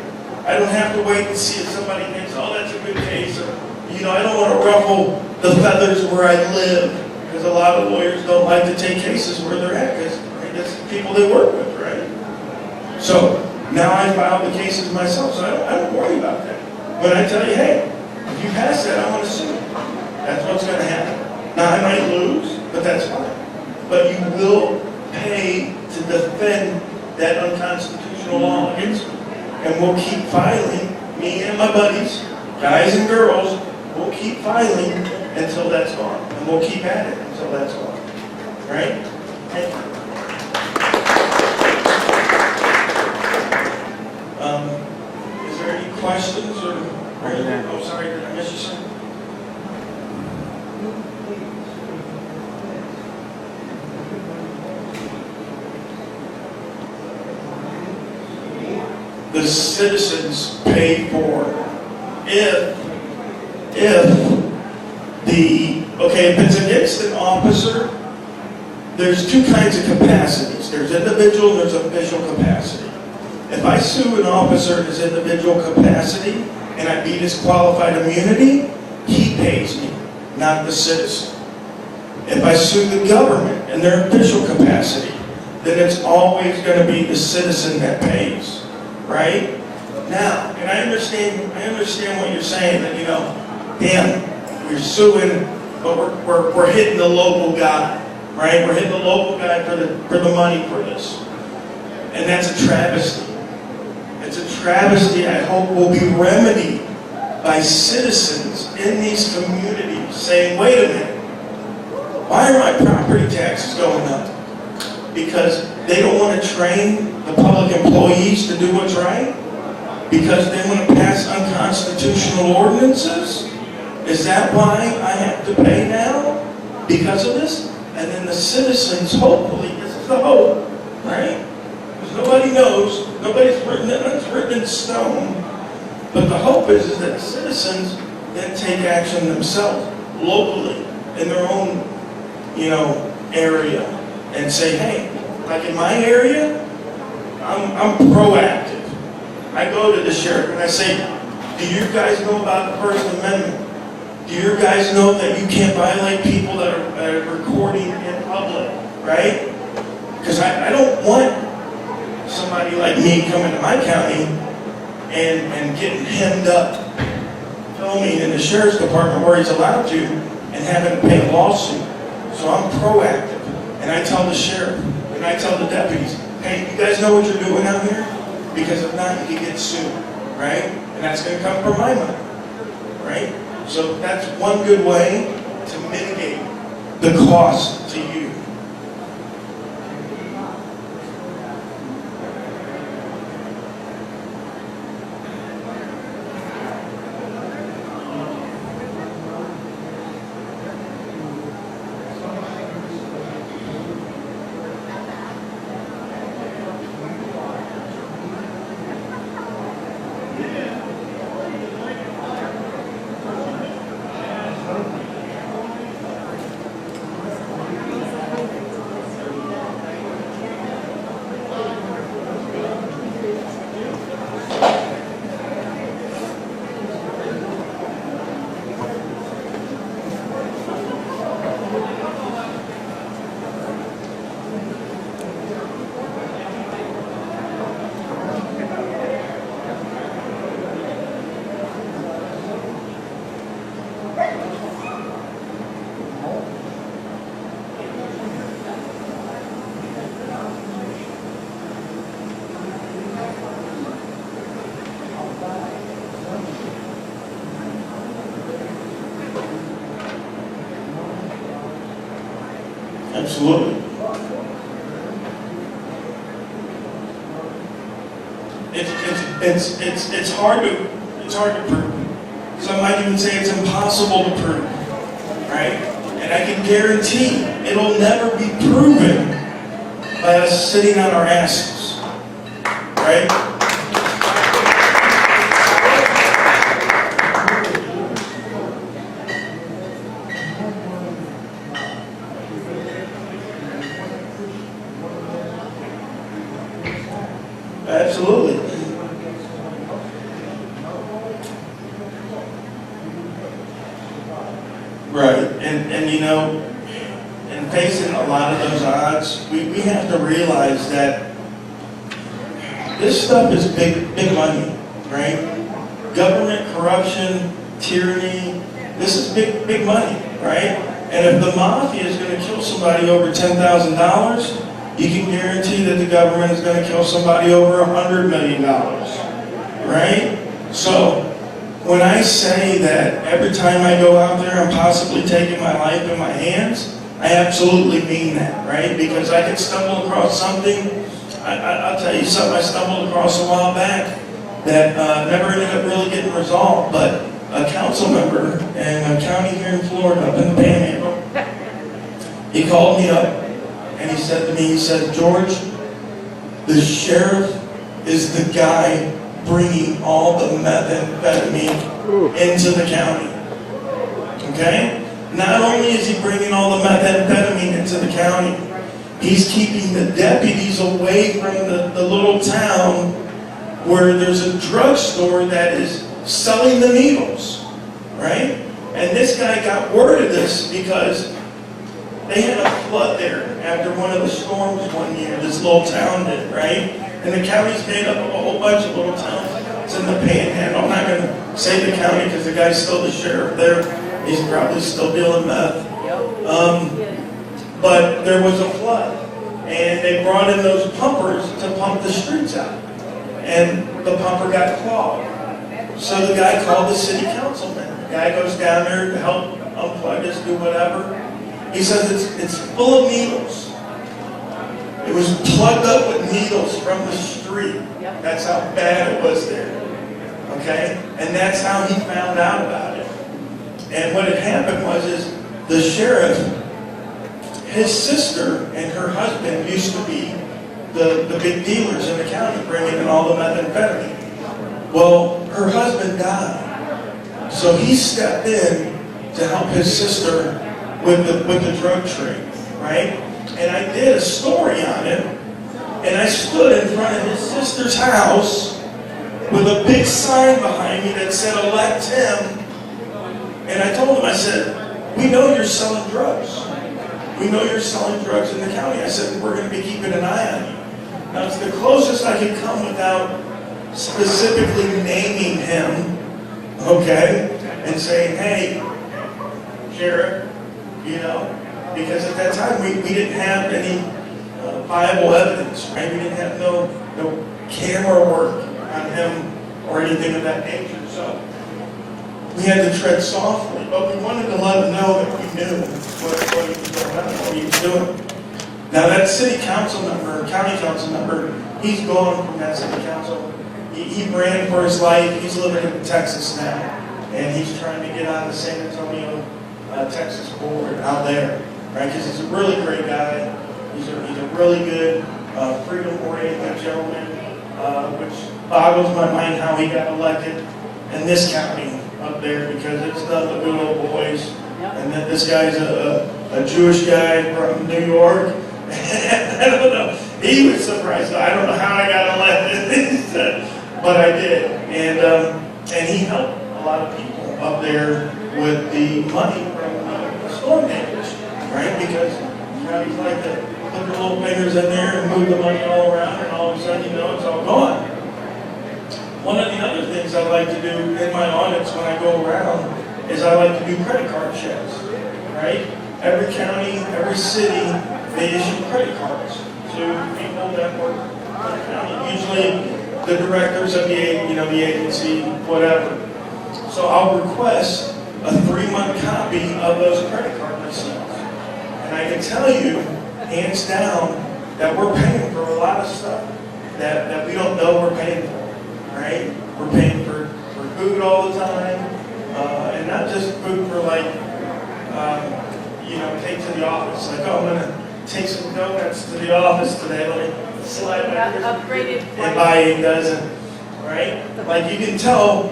I don't have to wait and see if somebody thinks, oh, that's a good case. Or, I don't want to ruffle the feathers where I live. Because a lot of lawyers don't like to take cases where they're at, because that's the people they work with, right? So now I file the cases myself, so I don't worry about that. When I tell you, hey, if you pass that, I want to sue you. That's what's going to happen. Now I might lose, but that's fine. But you will pay that unconstitutional law against me. And we'll keep filing, me and my buddies, guys and girls, we'll keep filing until that's gone. And we'll keep at it until that's gone. Right? Thank you. Is there any questions or anything? Oh, sorry, did I miss you, sir? The citizens pay for if it's against an officer, there's two kinds of capacities. There's individual and there's official capacity. If I sue an officer in his individual capacity and I be disqualified immunity, he pays me, not the citizen. If I sue the government in their official capacity, then it's always going to be the citizen that pays. Right? Now, and I understand what you're saying, that, damn, we're suing, but we're hitting the local guy, right? We're hitting the local guy for the money for this. And that's a travesty. It's a travesty I hope will be remedied by citizens in these communities saying, wait a minute, why are my property taxes going up? Because they don't want to train the public employees to do what's right? Because they want to pass unconstitutional ordinances? Is that why I have to pay now? Because of this? And then the citizens, hopefully, this is the hope, right? Because nobody knows, nobody's written it, it's written in stone. But the hope is that the citizens then take action themselves, locally, in their own, area, and say, hey, like in my area, I'm proactive. I go to the sheriff and I say, do you guys know about the First Amendment? Do you guys know that you can't violate people that are recording in public, right? Because I don't want somebody like me coming to my county and getting hemmed up, filming in the sheriff's department where he's allowed to, and having to pay a lawsuit. So I'm proactive, and I tell the sheriff, and I tell the deputies, hey, you guys know what you're doing out here? Because if not, you can get sued, right? And that's going to come from my money, right? So that's one good way to mitigate the cost to you. Absolutely. It's hard to prove. Some might even say it's impossible to prove, right? And I can guarantee it'll never be proven by us sitting on our asses, right? Absolutely. Right, and you know, in facing a lot of those odds, we have to realize that this stuff is big money, right? Government corruption, tyranny, this is big money, right? And if the mafia is going to kill somebody over $10,000, you can guarantee that the government is going to kill somebody over $100 million, right? So when I say that every time I go out there, I'm possibly taking my life in my hands, I absolutely mean that, right? Because I could stumble across something. I'll tell you something I stumbled across a while back that never ended up really getting resolved, but a council member in a county here in Florida, up in the Panhandle, he called me up and he said to me, he said, George, the sheriff is the guy bringing all the methamphetamine into the county. Okay? Not only is he bringing all the methamphetamine into the county, he's keeping the deputies away from the little town where there's a drugstore that is selling the needles, right? And this guy got word of this because they had a flood there after one of the storms one year, this little town did, right? And the county's made up of a whole bunch of little towns. It's in the Panhandle. I'm not going to say the county because the guy's still the sheriff there. He's probably still dealing meth. But there was a flood, and they brought in those pumpers to pump the streets out. And the pumper got clogged. So the guy called the city councilman. The guy goes down there to help unplug this, do whatever. He says it's full of needles. It was plugged up with needles from the street. That's how bad it was there. Okay? And that's how he found out about it. And what had happened is the sheriff, his sister and her husband used to be the big dealers in the county, bringing in all the methamphetamine. Well, her husband died. So he stepped in to help his sister with the drug trade, right? And I did a story on it, and I stood in front of his sister's house with a big sign behind me that said, elect him. And I told him, I said, we know you're selling drugs. We know you're selling drugs in the county. I said, we're going to be keeping an eye on you. Now, it's the closest I could come without specifically naming him, okay, and saying, hey, Sheriff, you know, because at that time we didn't have any viable evidence, right? We didn't have no camera work on him or anything of that nature, so we had to tread softly, but we wanted to let him know that we knew what he was going on, what he was doing. Now that city council member, county council member, he's gone from that city council. He ran for his life. He's living in Texas now, and he's trying to get on the San Antonio, Texas board out there, right? Because he's a really great guy. He's a really good, freedom-oriented gentleman, which boggles my mind how he got elected in this county up there, because it's not the good old boys. And that this guy's a Jewish guy from New York. I don't know. He was surprised. I don't know how I got elected, but I did. And he helped a lot of people up there with the money from the storm damage, right? Because counties like to put their little fingers in there and move the money all around, and all of a sudden, you know, it's all gone. One of the other things I like to do in my audits when I go around is I like to do credit card checks, right? Every county, every city, they issue credit cards to people that work for the county. Usually the directors of the agency, whatever. So I'll request a 3-month copy of those credit card receipts. And I can tell you, hands down, that we're paying for a lot of stuff that we don't know we're paying for, right? We're paying for food all the time, and not just food for like, take to the office. Like, oh, I'm going to take some donuts to the office today. Let me slide my upgraded and buy a dozen, right? Like, you can tell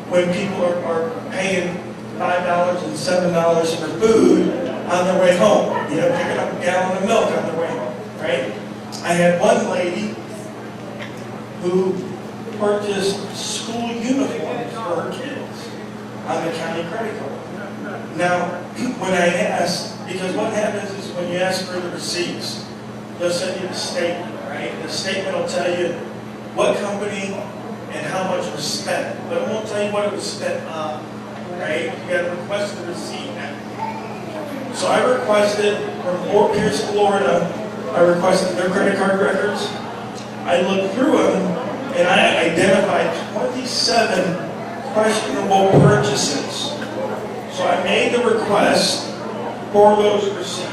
when people are paying $5 and $7 for food on their way home. You know, picking up a gallon of milk on their way home, right? I had one lady who purchased school uniforms for her kids on the county credit card. Now, when I asked, because what happens is when you ask for the receipts, they'll send you the statement, right? The statement will tell you what company and how much was spent, but it won't tell you what it was spent on, right? You got to request the receipt now. So I requested from Fort Pierce, Florida, I requested their credit card records. I looked through them and I identified 27 questionable purchases. So I made the request for those receipts.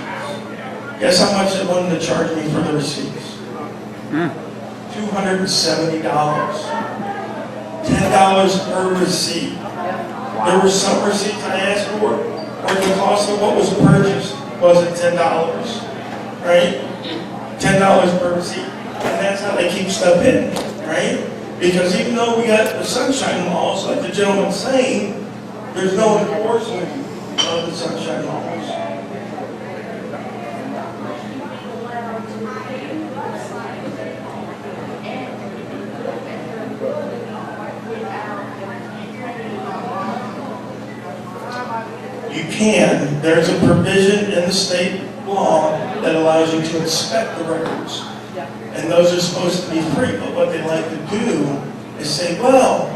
Guess how much they wanted to charge me for the receipts? $270. $10 per receipt. There were some receipts I asked for where the cost of what was purchased wasn't $10, right? $10 per receipt. And that's how they keep stuff in, right? Because even though we got the sunshine laws, like the gentleman's saying, there's no enforcement of the sunshine laws. You can. There's a provision in the state law that allows you to inspect the records. And those are supposed to be free. But what they like to do is say, well,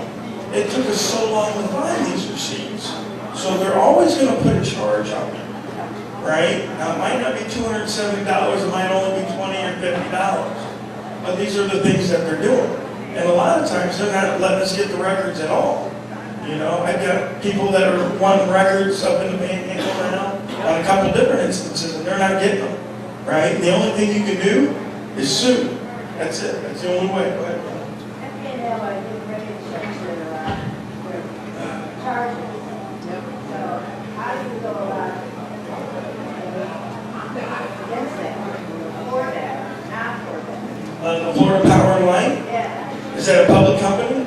it took us so long to find these receipts. So they're always going to put a charge on you. Right? Now, it might not be $270. It might only be $20 or $50. But these are the things that they're doing. And a lot of times they're not letting us get the records at all. You know, I've got people that are wanting records up in the Panhandle now on a couple different instances, and they're not getting them, right? And the only thing you can do is sue. That's it. That's the only way. Go ahead. Charges. So how do you go about against that? For that, not for that? The Florida Power and Light, Yeah. is that a public company?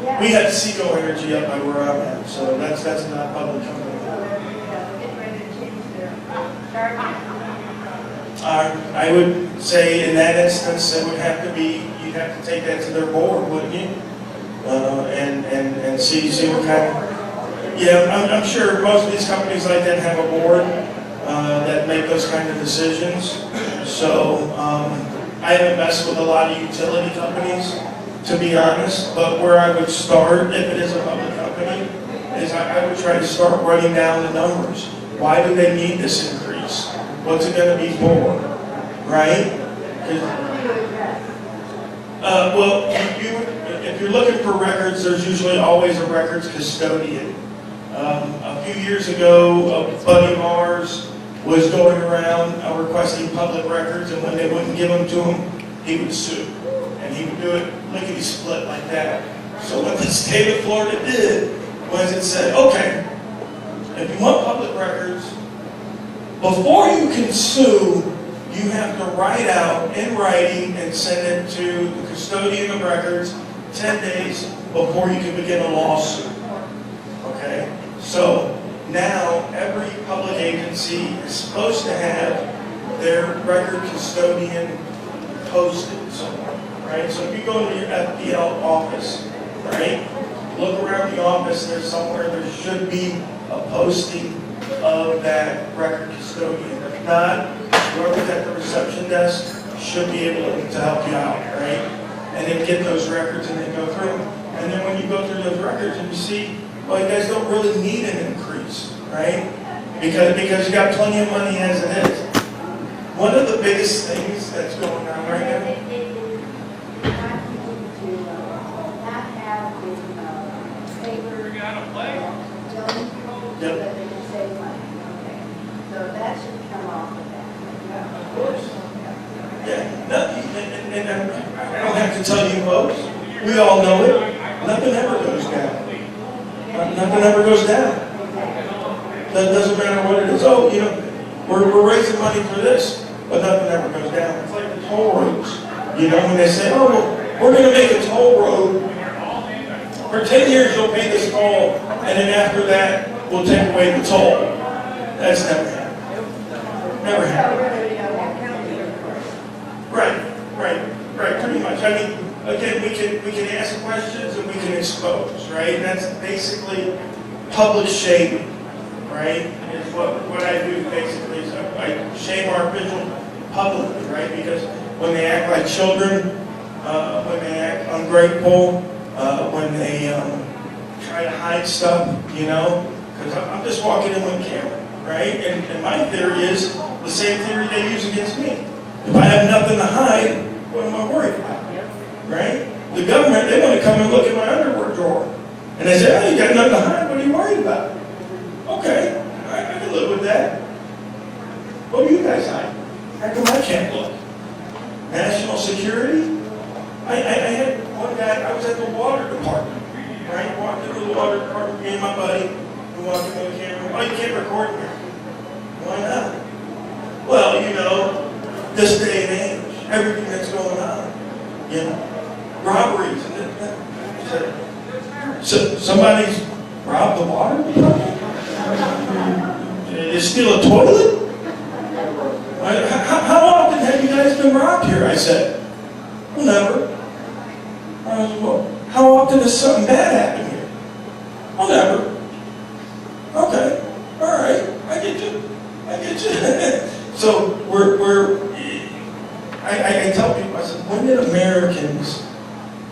Yeah. We have Seco Energy up by where I'm at, so that's not a public company. So they're getting ready to change their charges. I would say in that instance, it would have to be, you'd have to take that to their board, wouldn't you? And see what kind of, yeah, I'm sure most of these companies like that have a board that make those kind of decisions. So I haven't messed with a lot of utility companies, to be honest, but where I would start, if it is a public company, is I would try to start writing down the numbers. Why do they need this increase? What's it going to be for? Right? Well, if you're looking for records, there's usually always a records custodian. A few years ago, a buddy of ours was going around requesting public records, and when they wouldn't give them to him, he would sue. And he would do it lickety-split like that. So what the state of Florida did was it said, okay, if you want public records, before you can sue, you have to write out in writing and send it to the custodian of records 10 days before you can begin a lawsuit. Okay? So now every public agency is supposed to have their record custodian posted somewhere. Right? So if you go to your FPL office, right, look around the office, there's somewhere there should be a posting of that record custodian. If not, whoever's at the reception desk should be able to help you out, right? And then get those records and then go through them. And then when you go through those records and you see, well, you guys don't really need an increase, right? Because you got plenty of money as it is. One of the biggest things that's going on right now. Yep. But they can save money. Okay. So that should come off of that. Of course. Yeah. No, and I don't have to tell you folks. We all know it. Nothing ever goes down. Nothing ever goes down. That doesn't matter what it is. Oh, you know, we're raising money for this, but nothing ever goes down. It's like the toll roads. You know, when they say, oh, well, we're going to make a toll road. For 10 years, you'll pay this toll, and then after that, we'll take away the toll. That's never happened. Never happened. Right, pretty much. I mean, again, we can ask questions and we can expose, right? And that's basically public shaming, right? Is what I do basically is I shame our officials publicly, right? Because when they act like children, when they act ungrateful, when they try to hide stuff, you know, because I'm just walking in with a camera, right? And my theory is the same theory they use against me. If I have nothing to hide, what am I worried about? Yep. Right? The government, they want to come and look at my underwear drawer. And they say, oh, you got nothing to hide, what are you worried about? Okay, I can live with that. What do you guys hide? How come I can't look? National security? I had one guy, I was at the water department, right? Walked into the water department, me and my buddy, we walked into the camera. Oh, you can't record me. Why not? Well, you know, this day and age, everything that's going on, you know, robberies. So somebody's robbed the water department? They steal a toilet? How often have you guys been robbed here? I said, well, never. Well, how often does something bad happen here? Well, never. Okay, all right, I get you. So I tell people, I said, when did Americans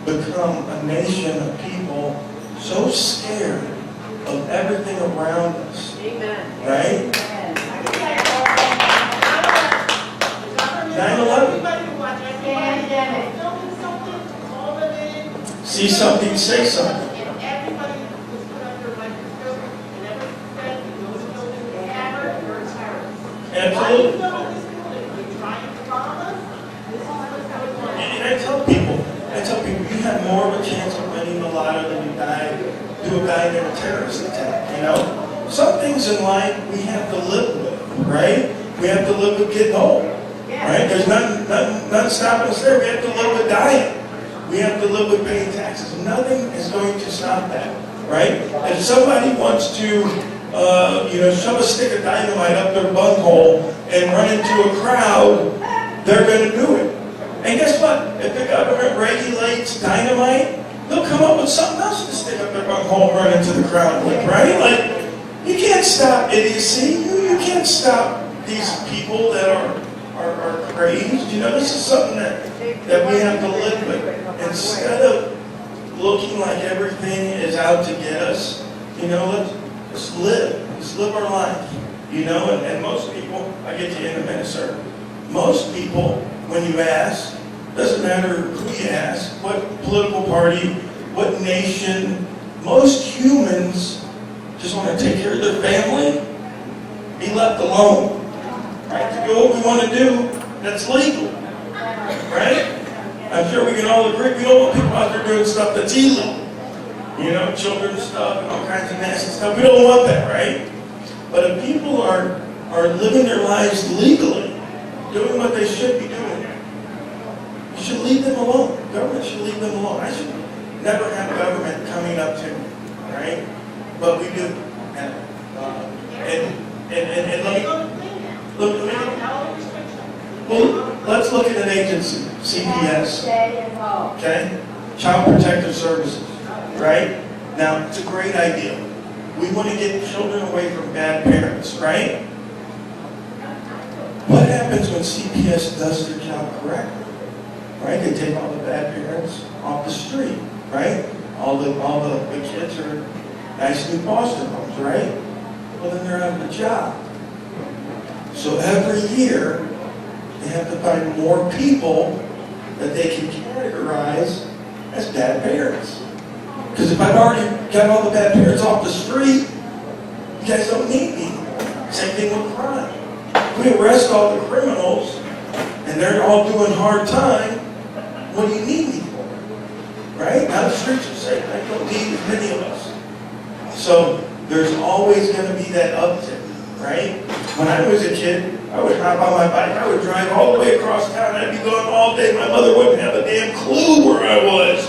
become a nation of people so scared of everything around us? Amen. Right? 9/11. See something, say something. And everybody was put under a microscope, and everybody in those buildings were hammered or terrorists. Why do you Absolutely. know this building? You're trying to bomb us? This is what's going on. And I tell people, you have more of a chance of winning the lotto than you die in a terrorist attack, you know? Some things in life we have to live with, right? We have to live with getting old, right? There's nothing stopping us there. We have to live with dying. We have to live with paying taxes. Nothing is going to stop that, right? If somebody wants to, shove a stick of dynamite up their bunghole and run into a crowd, they're going to do it. And guess what? If the government regulates dynamite, they'll come up with something else to stick up their bunghole and run into the crowd with, right? Like, you can't stop idiocy. You can't stop these people that are crazed. You know, this is something that we have to live with. Instead of looking like everything is out to get us, you know, let's live. Let's live our life. You know, and most people, I get to you in a minute, sir. Most people, when you ask, doesn't matter who you ask, what political party, what nation, most humans just want to take care of their family, be left alone. Right? To do what we want to do, that's legal. Right? I'm sure we can all agree, we don't want people out there doing stuff that's illegal. You know, children's stuff and all kinds of nasty stuff. We don't want that, right? But if people are living their lives legally, doing what they should be doing, you should leave them alone. Government should leave them alone. I should never have government coming up to me, right? But we do. And let me well, let's look at an agency, CPS, Stay involved. okay? Child Protective Services, right? Now, it's a great idea. We want to get children away from bad parents, right? What happens when CPS does their job correctly? Right? They take all the bad parents off the street, right? All the kids are nice new foster homes, right? Well, then they're out of a job. So every year, they have to find more people that they can categorize as bad parents. Because if I've already got all the bad parents off the street, you guys don't need me. Same thing with crime. If we arrest all the criminals and they're all doing hard time, what do you need me for? Right? Now the streets are safe. I don't need as many of us. So there's always going to be that uptick, right? When I was a kid, I would hop on my bike, I would drive all the way across town, I'd be gone all day, my mother wouldn't have a damn clue where I was.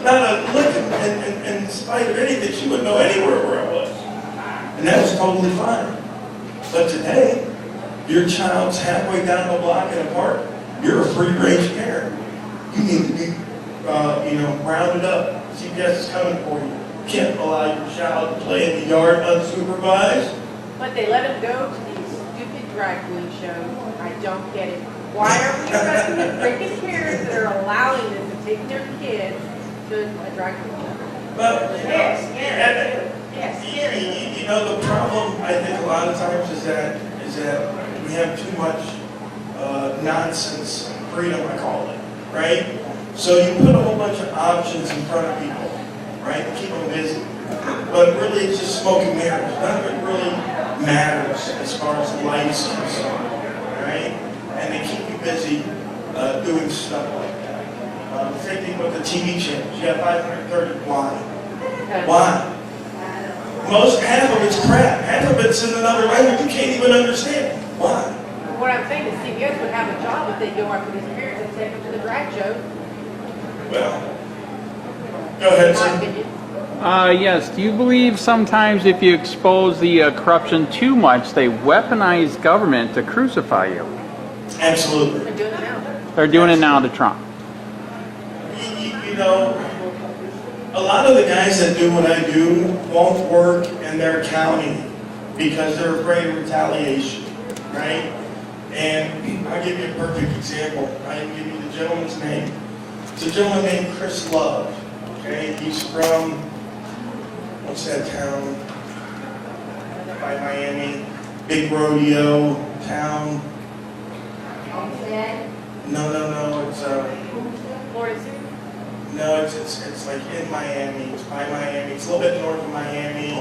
Not a lick, in spite of anything, she wouldn't know anywhere where I was. And that was totally fine. But today, your child's halfway down the block in a park, you're a free-range parent. You need to be, rounded up. CPS is coming for you. You can't allow your child to play in the yard unsupervised. But they let them go to these stupid drag queen shows. I don't get it. Why are we arresting the freaking parents that are allowing them to take their kids to a drag queen show? Well, Yes. you know, the problem I think a lot of times is that we have too much nonsense freedom, I call it, right? So you put a whole bunch of options in front of people, right? Keep them busy. But really, it's just smoke and mirrors. None of it really matters as far as life's concerned, right? And they keep you busy doing stuff like that. Same thing with the TV channels. You have 530. Why? Why? Half of it's crap. Half of it's in another language you can't even understand. Why? What I'm saying is CBS would have a job if they go after these parents and take them to the drag show. Well, go ahead, In my sir. opinion. Yes. Do you believe sometimes if you expose the corruption too much, they weaponize government to crucify you? Absolutely. They're doing it now. They're doing it now to Trump. You know, a lot of the guys that do what I do won't work in their county because they're afraid of retaliation, right? And I'll give you a perfect example. I can give you the gentleman's name. It's a gentleman named Chris Love. Okay, he's from, what's that town? By Miami. Big rodeo town. No, it's Florida City. no, it's like in Miami. It's by Miami. It's a little bit north of Miami.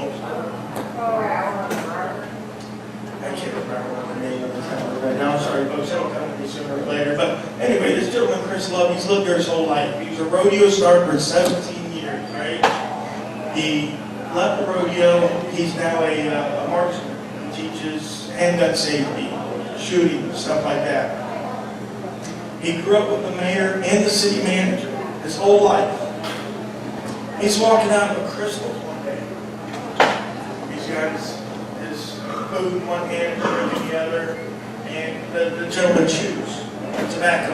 I can't remember what the name of the town is right now. I'm sorry, folks. It'll come to me sooner or later. But anyway, this gentleman, Chris Love, he's lived there his whole life. He was a rodeo star for 17 years, right? He left the rodeo. He's now a marksman. He teaches handgun safety, shooting, stuff like that. He grew up with the mayor and the city manager his whole life. He's walking out with crystals one day. He's got his food in one hand and drink in the other, and the gentleman chews tobacco.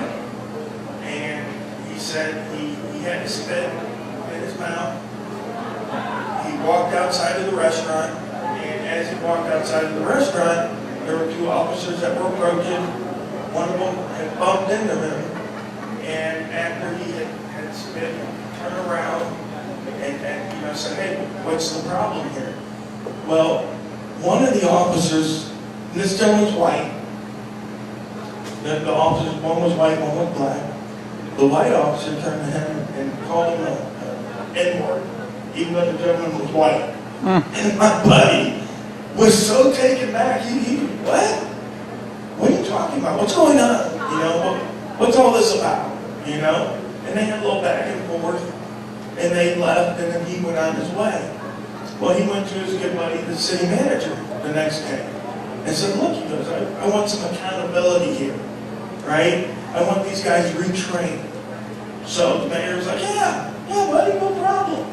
And he said he had to spit in his mouth. He walked outside of the restaurant, and as he walked outside of the restaurant, there were two officers that were approaching. One of them had bumped into him, and after he had spit, turned around and said, "Hey, what's the problem here?" Well, one of the officers, this gentleman's white. The officers, one was white, one was black. The white officer turned to him and called him an N-word, even though the gentleman was white. And my buddy was so taken back. He what? What are you talking about? What's going on? You know, what's all this about? You know? And they had a little back and forth, and they left, and then he went on his way. Well, he went to his good buddy, the city manager, the next day, and said, "Look," he goes, I want some accountability here, right? I want these guys retrained." So the mayor's like, yeah, buddy, no problem.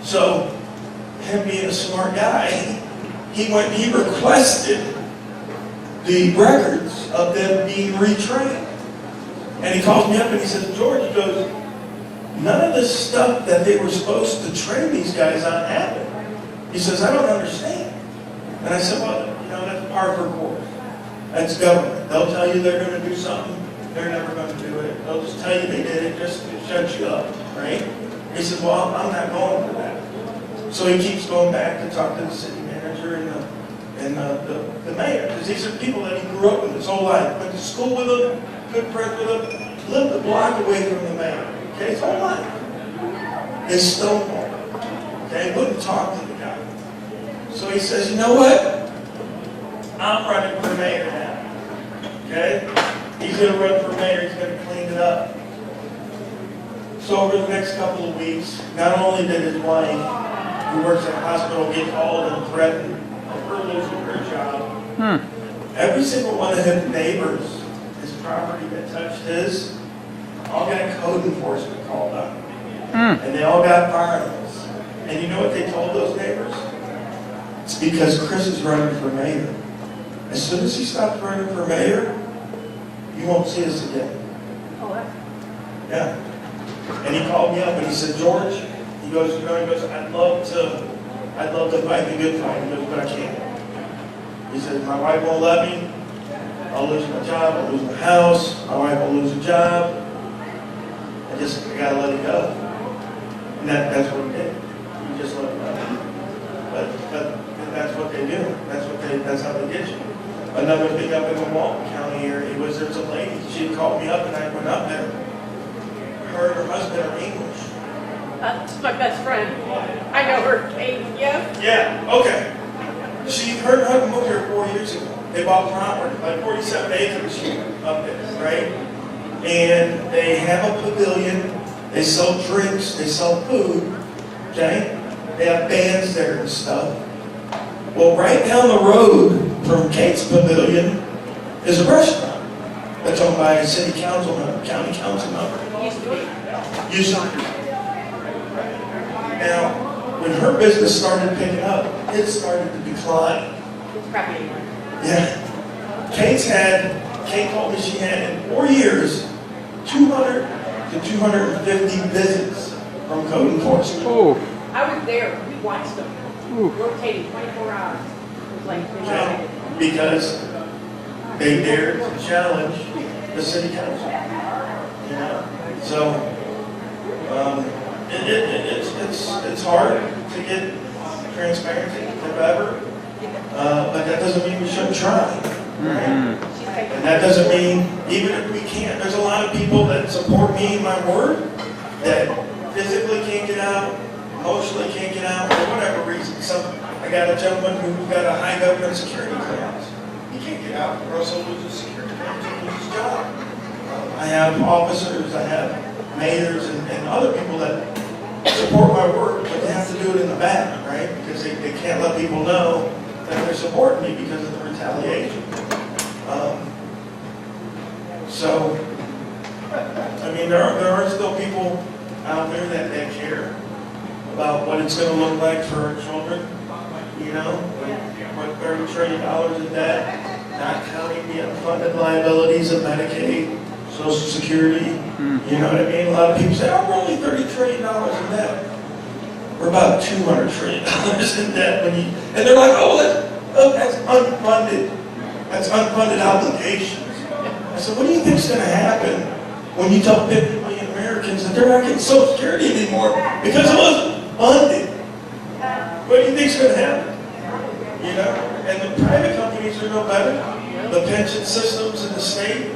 So, him being a smart guy, he went and he requested the records of them being retrained. And he calls me up and he says, "George," he goes, "none of this stuff that they were supposed to train these guys on happened." He says, "I don't understand." And I said, "Well, that's par for course. That's government. They'll tell you they're going to do something. They're never going to do it. They'll just tell you they did it just to shut you up, right?" He says, "Well, I'm not going for that." So he keeps going back to talk to the city manager and the mayor, because these are people that he grew up with his whole life, went to school with him, good friends with him, lived a block away from the mayor, okay, his whole life. His stonewall, okay, wouldn't talk to the guy. So he says, "You know what? I'm running for mayor now." Okay? He's going to run for mayor. He's going to clean it up. So over the next couple of weeks, not only did his wife, who works at a hospital, get called and threatened of her losing her job, every single one of his neighbors, his property that touched his, all got code enforcement called up. And they all got fines. And you know what they told those neighbors? It's because Chris is running for mayor. As soon as he stops running for mayor, you won't see us again. Oh, that's Yeah. And he called me up and he said, "George," he goes, I'd love to fight the good fight." He goes, "But I can't." He said, "My wife won't let me. I'll lose my job, I'll lose my house, my wife will lose a job. I gotta let it go." And that's what he did. He just let it go. But that's what they do. That's how they get you. Another thing up in the Walton County area was there's a lady, she had called me up and I went up there. Her and her husband are English. That's my best friend. I know her, Kate, yes? Yeah, okay. Her and her husband moved here 4 years ago. They bought property, like 47 acres up there, right? And they have a pavilion, they sell drinks, they sell food, okay? They have bands there and stuff. Well, right down the road from Kate's Pavilion is a restaurant that's owned by a city council member, county council member. Used to be. Used to. Now, when her business started picking up, it started to decline. It's crappy anyway. Yeah. Kate told me she had in 4 years 200 to 250 visits from code enforcement. Oh, I was there, we watched them, ooh. rotating 24 hours. It was like, Okay? Because they dared to challenge the city council. You know? So, it's hard to get transparency forever, but that doesn't mean we shouldn't try. Right? she's taking. And that doesn't mean, even if we can't, there's a lot of people that support me in my word that physically can't get out, emotionally can't get out, for whatever reason. I got a gentleman who's got a high government security clearance. He can't get out, or else he'll lose his security clearance, he'll lose his job. I have officers, I have mayors, and other people that support my work, but they have to do it in the back, right? Because they can't let people know that they're supporting me because of the retaliation. So, I mean, there are still people out there that care about what it's going to look like for our children, you know, with $30 trillion in debt, not counting the unfunded liabilities of Medicaid, Social Security, you know what I mean? A lot of people say, oh, we're only $30 trillion in debt. We're about $200 trillion in debt. And they're like, oh, that's unfunded. That's unfunded obligations. I said, what do you think is going to happen when you tell 50 million Americans that they're not getting Social Security anymore because it wasn't funded? What do you think is going to happen? You know? And the private companies are no better. The pension systems in the state,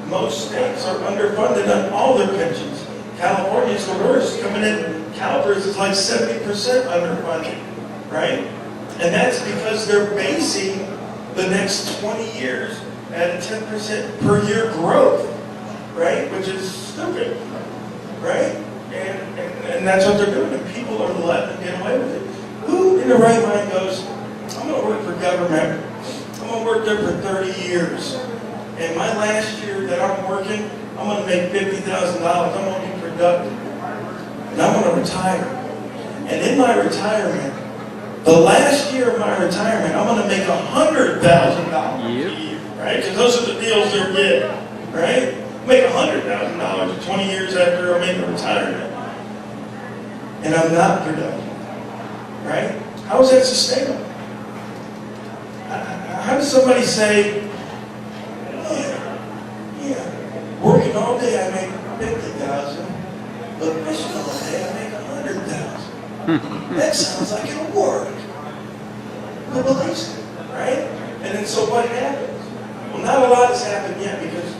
most states are underfunded on all their pensions. California's the worst. Coming in, CalPERS is like 70% underfunded, right? And that's because they're basing the next 20 years at a 10% per year growth, right? Which is stupid, right? And that's what they're doing, and people are letting them get away with it. Who in the right mind goes, I'm going to work for government, I'm going to work there for 30 years, and my last year that I'm working, I'm going to make $50,000, I'm going to be productive, and I'm going to retire. And in my retirement, the last year of my retirement, I'm going to make $100,000 a year, right? Because those are the deals they're getting, right? Make $100,000 20 years after I'm in retirement. And I'm not productive, right? How is that sustainable? How does somebody say, yeah, working all day I make $50,000, but fishing all day I make $100,000. That sounds like it'll work. Who believes it, right? And then so what happens? Well, not a lot has happened yet because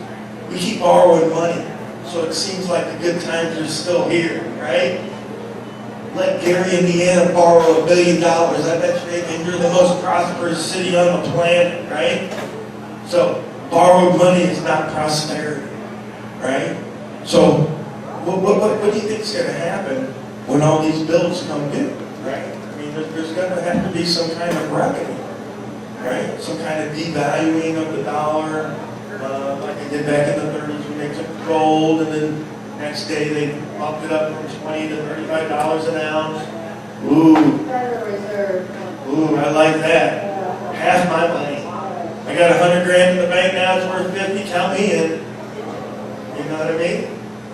we keep borrowing money. So it seems like the good times are still here, right? Let Gary, Indiana borrow $1 billion. I bet you they think you're the most prosperous city on the planet, right? So borrowed money is not prosperity, right? So what do you think is going to happen when all these bills come due, right? I mean, there's going to have to be some kind of reckoning, right? Some kind of devaluing of the dollar, like they did back in the 30s when they took gold, and then next day they bumped it up from $20 to $35 an ounce. Ooh, I like that. Half my money. I got $100,000 in the bank now, it's worth 50, count me in. You know what I mean?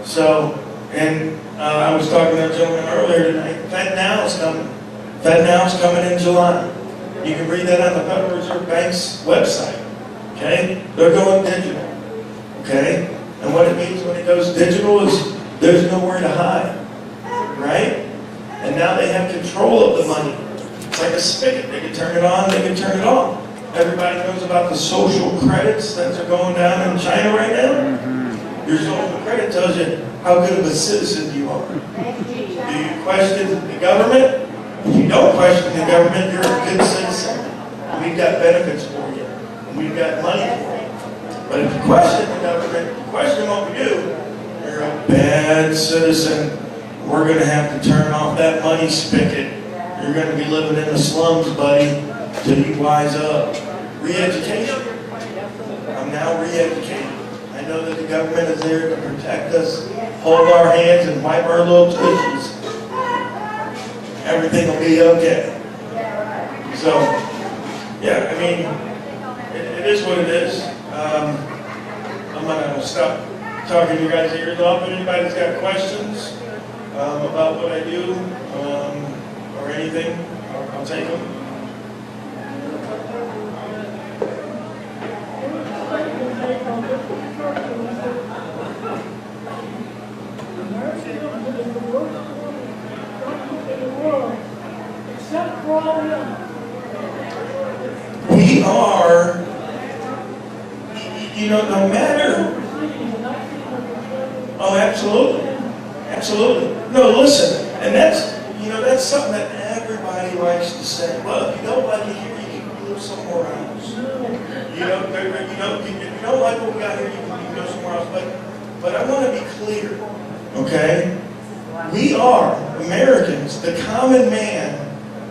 So, and I was talking to a gentleman earlier tonight, Fed Now is coming. Fed Now is coming in July. You can read that on the Federal Reserve Bank's website. Okay? They're going digital. Okay? And what it means when it goes digital is there's nowhere to hide. Right? And now they have control of the money. It's like a spigot. They can turn it on, they can turn it off. Everybody knows about the social credits that are going down in China right now. Your social credit tells you how good of a citizen you are. Do you question the government? If you don't question the government, you're a good citizen. We've got benefits for you. We've got money for you. But if you question the government, you question what we do, you're a bad citizen. We're going to have to turn off that money spigot. You're going to be living in the slums, buddy, till you wise up. Re-education. I'm now re-educated. I know that the government is there to protect us, hold our hands, and wipe our little tushies. Everything will be okay. So, yeah, I mean, it is what it is. I'm going to stop talking you guys' ears off. If anybody's got questions about what I do or anything, I'll take them. Except for all of them. We are, no matter. Oh, absolutely. Absolutely. No, listen, and that's something that everybody likes to say. Well, if you don't like it here, you can live somewhere else. If you don't like what we got here, you can go somewhere else. But I want to be clear, okay? We are, Americans, the common man,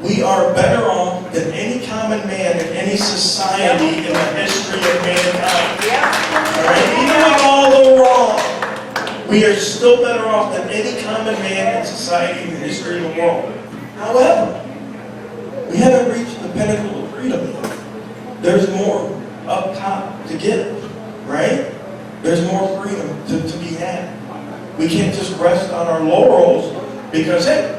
we are better off than any common man in any society in the history of mankind. All right? Even with all the wrong, we are still better off than any common man in society in the history of the world. However, we haven't reached the pinnacle of freedom yet. There's more up top to get, right? There's more freedom to be had. We can't just rest on our laurels because, hey,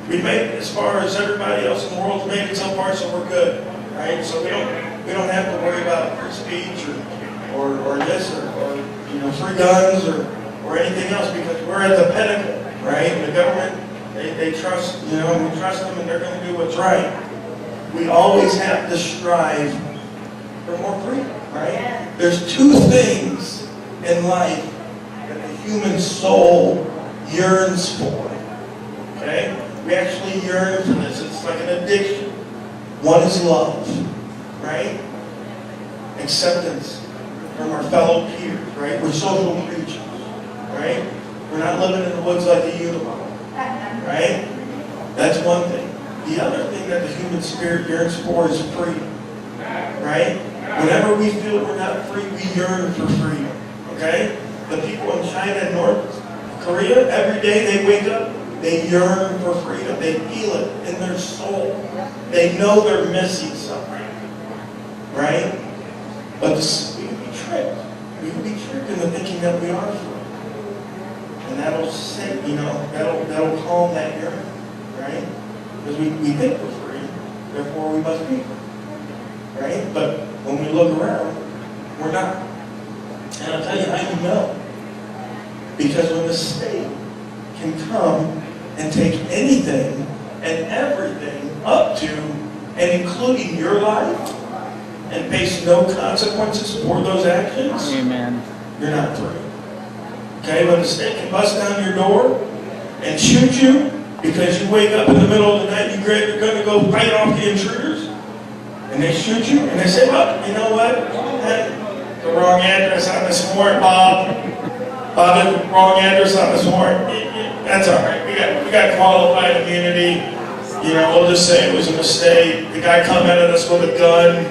we made it as far as everybody else in the world's made it so far, so we're good, right? So we don't have to worry about free speech or this or free guns or anything else because we're at the pinnacle, right? The government, they trust, we trust them and they're going to do what's right. We always have to strive for more freedom, right? There's two things in life that the human soul yearns for, okay? We actually yearn for this. It's like an addiction. One is love, right? Acceptance from our fellow peers, right? We're social creatures, right? We're not living in the woods like the Unabomber, right? That's one thing. The other thing that the human spirit yearns for is freedom, right? Whenever we feel we're not free, we yearn for freedom, okay? The people in China and North Korea, every day they wake up, they yearn for freedom. They feel it in their soul. They know they're missing something, right? But we can be tricked. We can be tricked into thinking that we are free. And that'll sit, that'll calm that yearning, right? Because we think we're free, therefore we must be free, right? But when we look around, we're not. And I'll tell you how you know. Because when the state can come and take anything and everything up to and including your life and face no consequences for those actions, Amen. you're not free. Okay, when the state can bust down your door and shoot you because you wake up in the middle of the night, you're going to go fight off the intruders, and they shoot you, and they say, well, you know what? The wrong address on this warrant, Bob. Bob, the wrong address on this warrant. That's all right. We got qualified immunity. We'll just say it was a mistake. The guy come at us with a gun.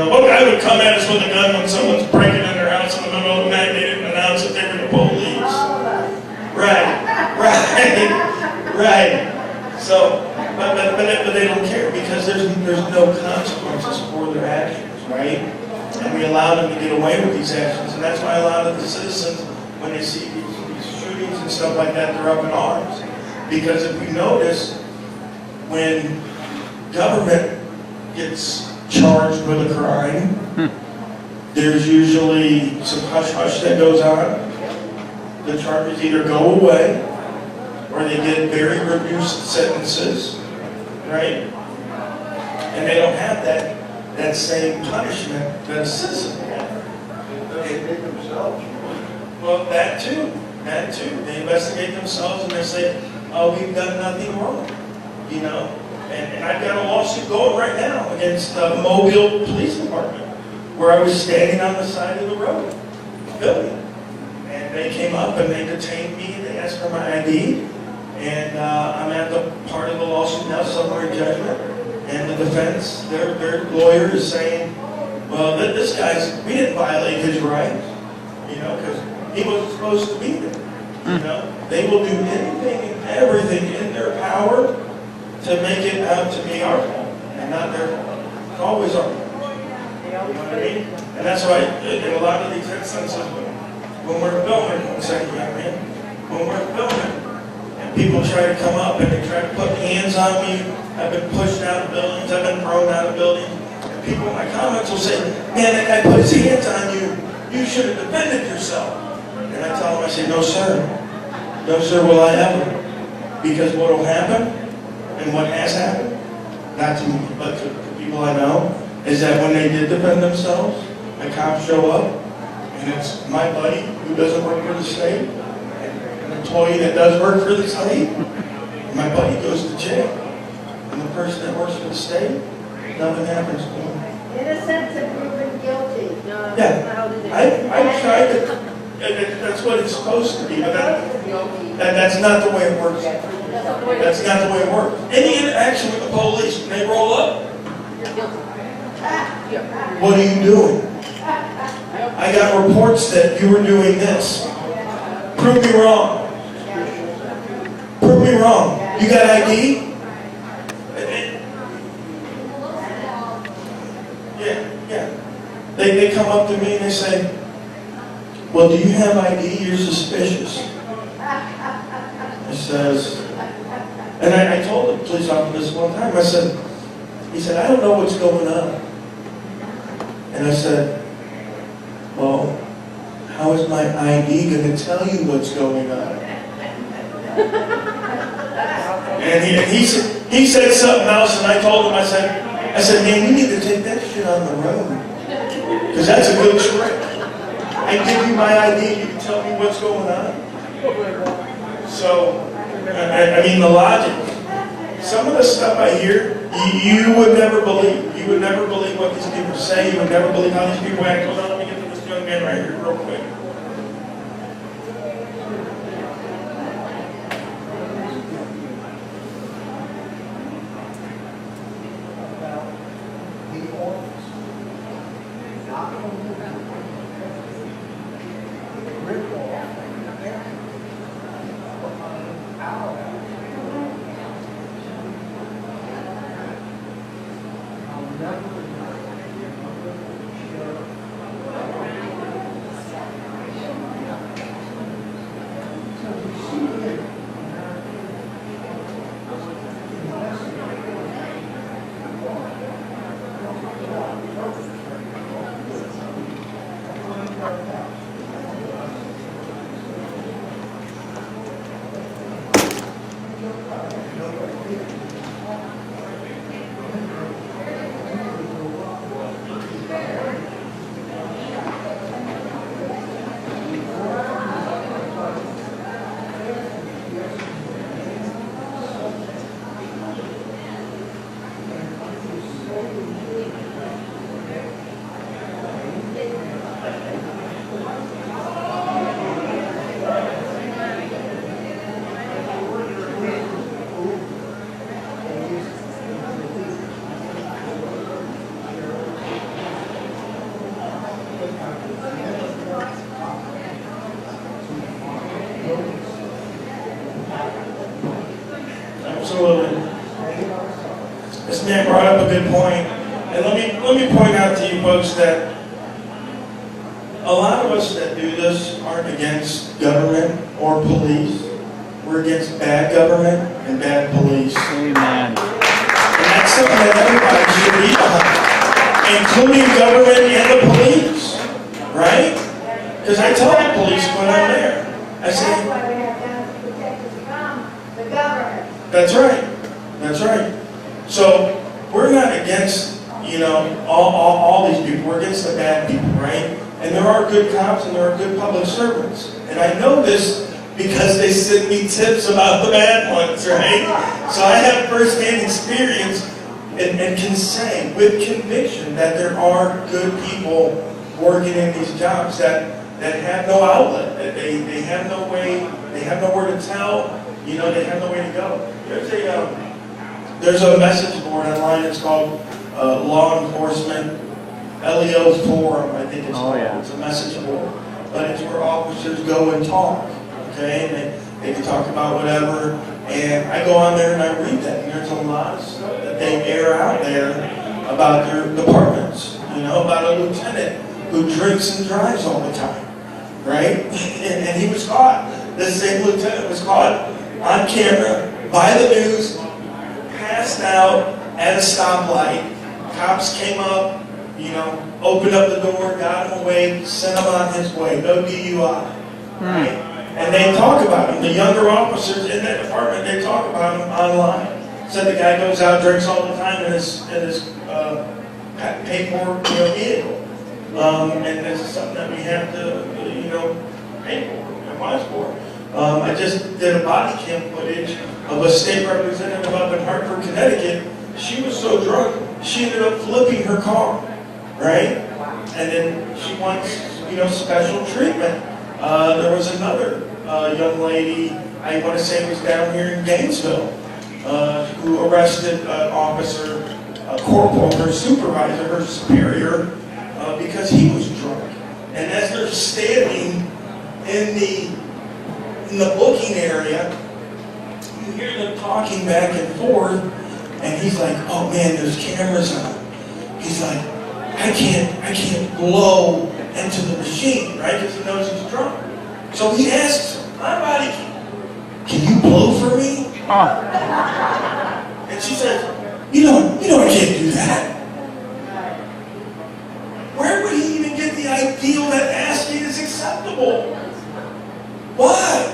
What guy would come at us with a gun when someone's breaking in their house in the middle of the night? They didn't announce that they were the police. Right. So, but they don't care because there's no consequences for their actions, right? And we allow them to get away with these actions, and that's why a lot of the citizens, when they see these shootings and stuff like that, they're up in arms. Because if we notice, when government gets charged with a crime, there's usually some hush-hush that goes on. The charges either go away, or they get very reduced sentences, right? And they don't have that that same punishment that a citizen will get. Investigate themselves. Well, that too. They investigate themselves and they say, oh, we've done nothing wrong, you know? And I've got a lawsuit going right now against the Mobile Police Department, where I was standing on the side of the road, filming. And they came up and they detained me, they asked for my ID, and I'm at the part of the lawsuit now, summary judgment, and the defense, their lawyer is saying, well, this guy's, we didn't violate his rights, you know, because he wasn't supposed to be there. You know, they will do anything and everything in their power to make it out to be our fault and not their fault. It's always our fault. You know what I mean? And that's why in a lot of these instances, when we're filming, I'm saying, yeah, man, when we're filming, and people try to come up and they try to put hands on me, I've been pushed out of buildings, I've been thrown out of buildings, and people in my comments will say, man, that guy put his hands on you, you should have defended yourself. And I tell them, I say, no sir, will I ever. Because what will happen, and what has happened, not to me, but to people I know, is that when they did defend themselves, the cops show up, and it's my buddy who doesn't work for the state, an employee that does work for the state, and my buddy goes to jail. And the person that works for the state, nothing happens to him. Innocent until proven guilty. No, Yeah. that's not how they do it. I tried to, that's what it's supposed to be, but that's not the way it works. That's not the way it works. Any interaction with the police, when they roll up, You're guilty. Yeah. what are you doing? I got reports that you were doing this. Prove me wrong. Prove me wrong. You got ID? Yeah. They come up to me and they say, well, do you have ID? You're suspicious. He says, and I told the police officer this one time, he said, I don't know what's going on. And I said, well, how is my ID going to tell you what's going on? And he said something else, and I told him, I said, man, you need to take that shit on the road. Because that's a good trick. I give you my ID, you can tell me what's going on. So, I mean, the logic. Some of the stuff I hear, you would never believe. You would never believe what these people say. You would never believe how these people act. Hold on, let me get to this young man right here real quick. Absolutely. This man brought up a good point. And let me point out to you folks that a lot of us that do this aren't against government or police. We're against bad government and bad police. Amen. And that's something that everybody should be behind, including government and the police, right? Because I tell the police when I'm there, I That's say, why we have guns to protect us from the government. that's right. That's right. So we're not against, you know, all these people. We're against the bad people, right? And there are good cops and there are good public servants. And I know this because they send me tips about the bad ones, right? So I have firsthand experience and can say with conviction that there are good people working in these jobs that have no outlet, that they have no way, they have nowhere to tell, you know, they have no way to go. There's a message board online. It's called Law Enforcement LEO Forum, I think it's called. Yeah. It's a message board, but it's where officers go and talk. Okay, and they can talk about whatever. And I go on there and I read that, and there's a lot of stuff that they air out there about their departments. You know, about a lieutenant who drinks and drives all the time, right? And he was caught. This same lieutenant was caught on camera by the news, passed out at a stoplight. Cops came up, you know, opened up the door, got him away, sent him on his way. No DUI, right? And they talk about him. The younger officers in that department, they talk about him online. Said the guy goes out, drinks all the time in his paperwork, you know, vehicle. And this is something that we have to, you know, pay for and watch for. I just did a body cam footage of a state representative up in Hartford, Connecticut. She was so drunk, she ended up flipping her car, right? And then she wants, you know, special treatment. There was another young lady, I want to say it was down here in Gainesville, who arrested an officer, a corporal, her supervisor, her superior, because he was drunk. And as they're standing in the booking area, you hear them talking back and forth, and he's like, "Oh man, there's cameras on." He's like, I can't blow into the machine, right? Because he knows he's drunk. So he asks her, "My body, can you blow for me?" And she says, you know I can't do that. Where would he even get the ideal that asking is acceptable? Why?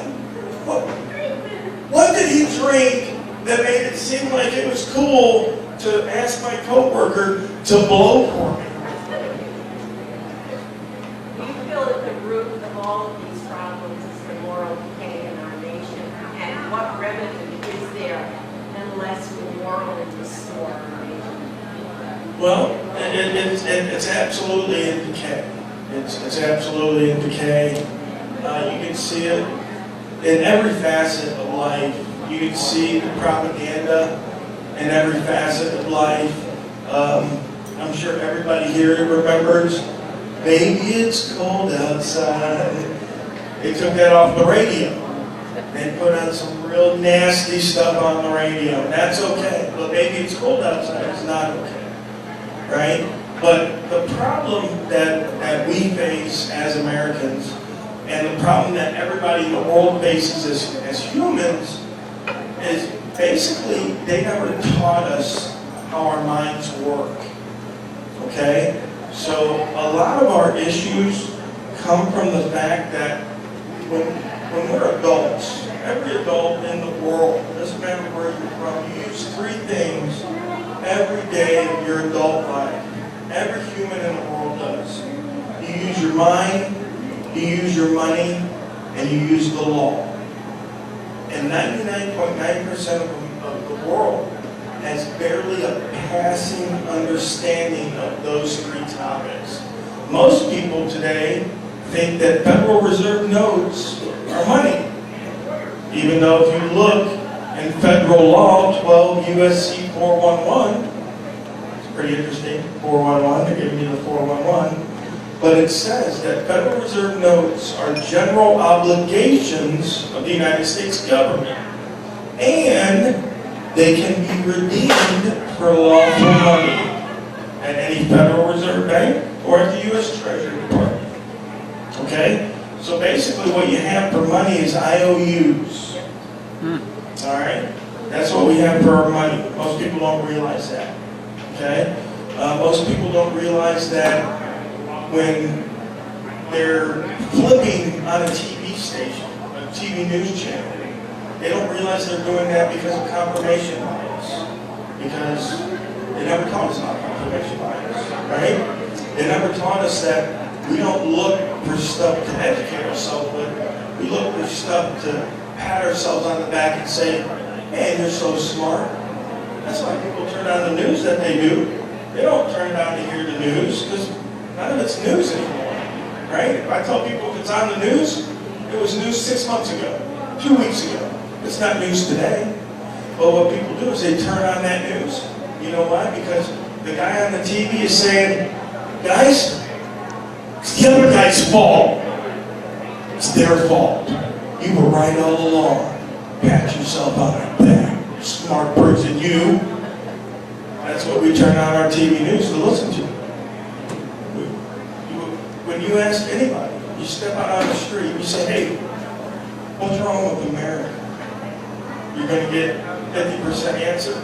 What did he drink that made it seem like it was cool to ask my coworker to blow for me? Do you feel that the root of all of these problems is the moral decay in our nation? And what remedy is there unless we morally restore our nation? Well, it's absolutely in decay. It's absolutely in decay. You can see it in every facet of life. You can see the propaganda in every facet of life. I'm sure everybody here remembers, "Baby, it's cold outside." They took that off the radio. They put on some real nasty stuff on the radio. That's okay. But "Baby, it's cold outside" is not okay, right? But the problem that we face as Americans, and the problem that everybody in the world faces as humans, is basically they never taught us how our minds work. Okay? So a lot of our issues come from the fact that when we're adults, every adult in the world, doesn't matter where you're from, you use three things every day of your adult life. Every human in the world does. You use your mind, you use your money, and you use the law. And 99.9% of the world has barely a passing understanding of those three topics. Most people today think that Federal Reserve notes are money. Even though if you look in federal law, 12 U.S.C. 411, it's pretty interesting, 411, they're giving you the 411, but it says that Federal Reserve notes are general obligations of the United States government, and they can be redeemed for lawful money at any Federal Reserve Bank or at the U.S. Treasury Department. Okay? So basically what you have for money is IOUs. Alright? That's what we have for our money. Most people don't realize that. Okay? Most people don't realize that when they're flipping on a TV station, a TV news channel, they don't realize they're doing that because of confirmation bias. Because They never taught us about confirmation bias, right? They never taught us that we don't look for stuff to educate ourselves with. We look for stuff to pat ourselves on the back and say, man, you're so smart. That's why people turn on the news that they do. They don't turn it on to hear the news because none of it's news anymore, right? If I tell people if it's on the news, it was news 6 months ago, 2 weeks ago. It's not news today. But what people do is they turn on that news. You know why? Because the guy on the TV is saying, guys, it's the other guy's fault. It's their fault. You were right all along. Pat yourself on the back. Smart person, you. That's what we turn on our TV news to listen to. When you ask anybody, you step out on the street, you say, hey, what's wrong with America? You're going to get 50% answer.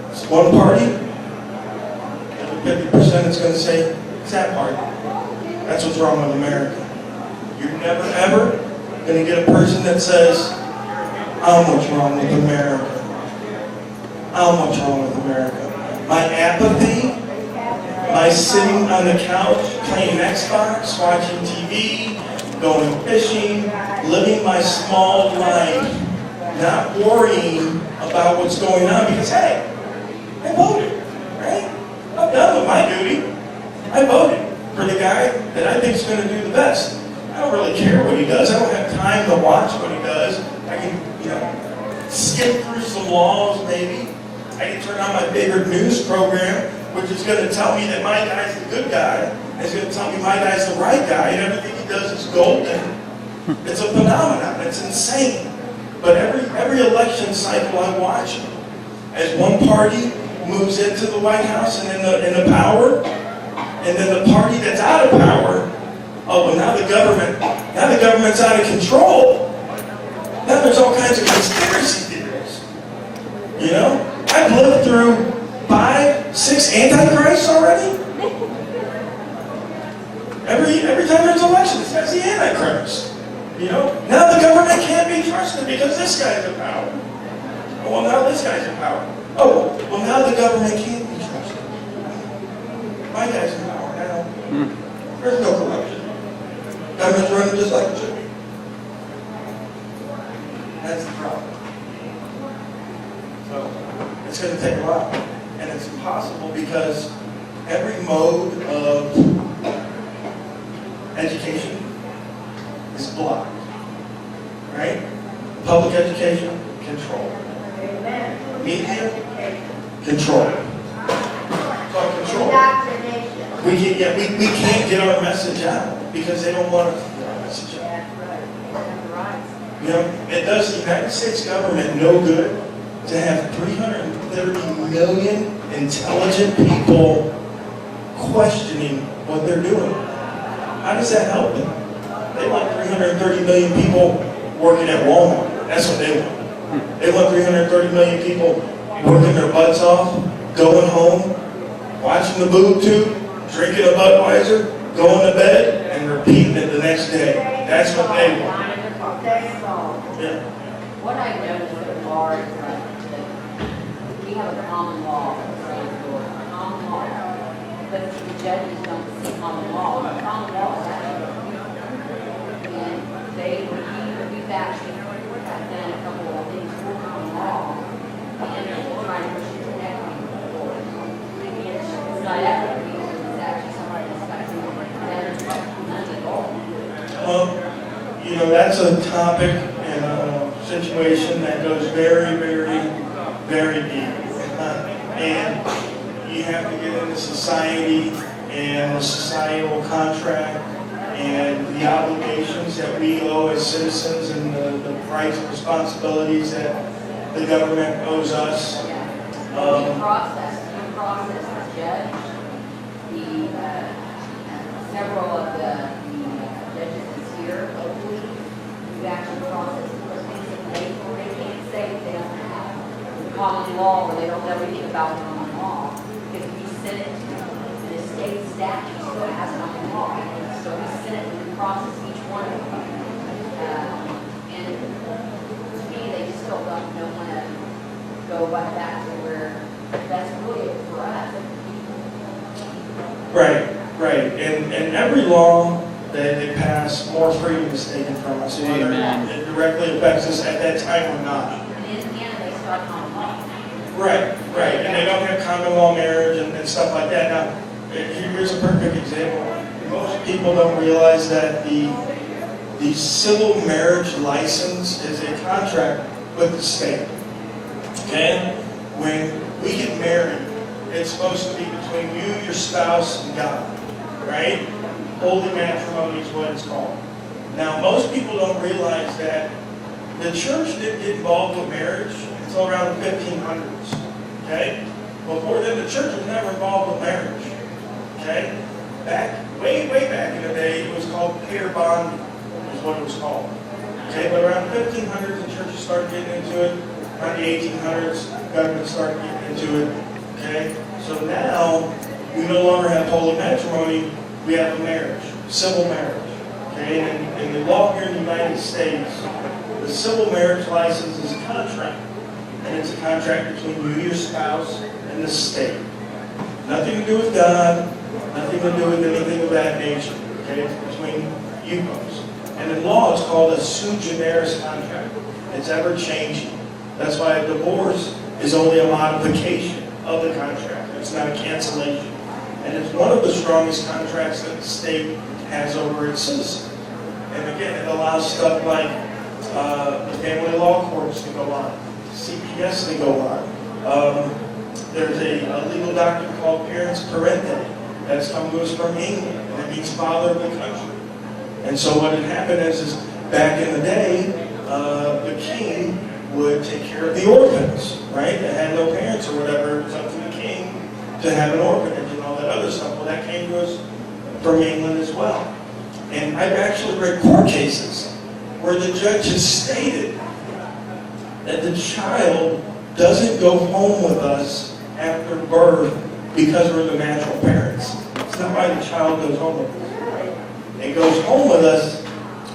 It's one party. And 50% is going to say, it's that party. That's what's wrong with America. You're never, ever going to get a person that says, I'm what's wrong with America. I'm what's wrong with America. My apathy, my sitting on the couch, playing Xbox, watching TV, going fishing, living my small life, not worrying about what's going on because, hey, I voted, right? I'm done with my duty. I voted for the guy that I think is going to do the best. I don't really care what he does. I don't have time to watch what he does. I can, skip through some laws maybe. I can turn on my favorite news program, which is going to tell me that my guy's the good guy. It's going to tell me my guy's the right guy, and everything he does is golden. It's a phenomenon. It's insane. But every election cycle I watch, as one party moves into the White House and in the power, and then the party that's out of power, oh, well now the government's out of control. Now there's all kinds of conspiracy theories. You know? I've lived through 5, 6 antichrists already. Every time there's an election, it's the antichrist. You know? Now the government can't be trusted because this guy's in power. Oh, well, now this guy's in power. Oh, well, now the government can't be trusted. My guy's in power now. There's no corruption. Government's running just like it should be. That's the problem. So, it's going to take a while. And it's impossible because every mode of education is blocked. Right? Public education, control. Media, control. So control. We can't get our message out because they don't want us to get our message out. You know, it does the United States government no good to have 330 million intelligent people questioning what they're doing. How does that help them? They want 330 million people working at Walmart. That's what they want. They want 330 million people working their butts off, going home, watching the boob tube, drinking a Budweiser, going to bed, and repeating it the next day. That's what they want. Yeah. What I noticed so far is that we have a common law, common law, but the judges don't see common law. Common law is actually, and we've actually done a couple of things for common law, and we're trying to push it to equity. It's not equity, it's actually somebody that's got to do none at all. Well, you know, that's a topic and a situation that goes very, very, very deep. And you have to get into society and the societal contract and the obligations that we owe as citizens and the rights and responsibilities that the government owes us. Due process, the judge, several of the judges that's here, hopefully, we've actually processed those things that they can't say that they don't have common law or they don't know anything about common law because we sent it to the state statute still has common law. So we sent it to process each one of them. And to me, they just still don't want to go back to where that's really it for us. Right, right. And every law that they pass, more freedom is taken from us, whether Amen. it directly affects us at that time or not. And in Indiana, they start common law. Right, right. And they don't have common law marriage and stuff like that. Now, here's a perfect example. Most people don't realize that the civil marriage license is a contract with the state. Okay? When we get married, it's supposed to be between you, your spouse, and God. Right? Holy matrimony is what it's called. Now, most people don't realize that the church didn't get involved with marriage until around the 1500s. Okay? Before then, the church was never involved with marriage. Okay? Way back in the day, it was called pair bonding, is what it was called. Okay? But around the 1500s, the churches started getting into it. Around the 1800s, government started getting into it. Okay? So now, we no longer have holy matrimony, we have a marriage, civil marriage. Okay? And in the law here in the United States, the civil marriage license is a contract. And it's a contract between you, your spouse, and the state. Nothing to do with God, nothing to do with anything of that nature. Okay? It's between you folks. And in law, it's called a sui generis contract. It's ever changing. That's why a divorce is only a modification of the contract. It's not a cancellation. And it's one of the strongest contracts that the state has over its citizens. And again, it allows stuff like the family law courts to go on, CPS to go on. There's a legal doctrine called parens parente that's come to us from England, and it means father of the country. And so what had happened is back in the day, the king would take care of the orphans, right? That had no parents or whatever. It was up to the king to have an orphanage and all that other stuff. Well, that came to us from England as well. And I've actually read court cases where the judge has stated that the child doesn't go home with us after birth because we're the natural parents. It's not why the child goes home with us. It goes home with us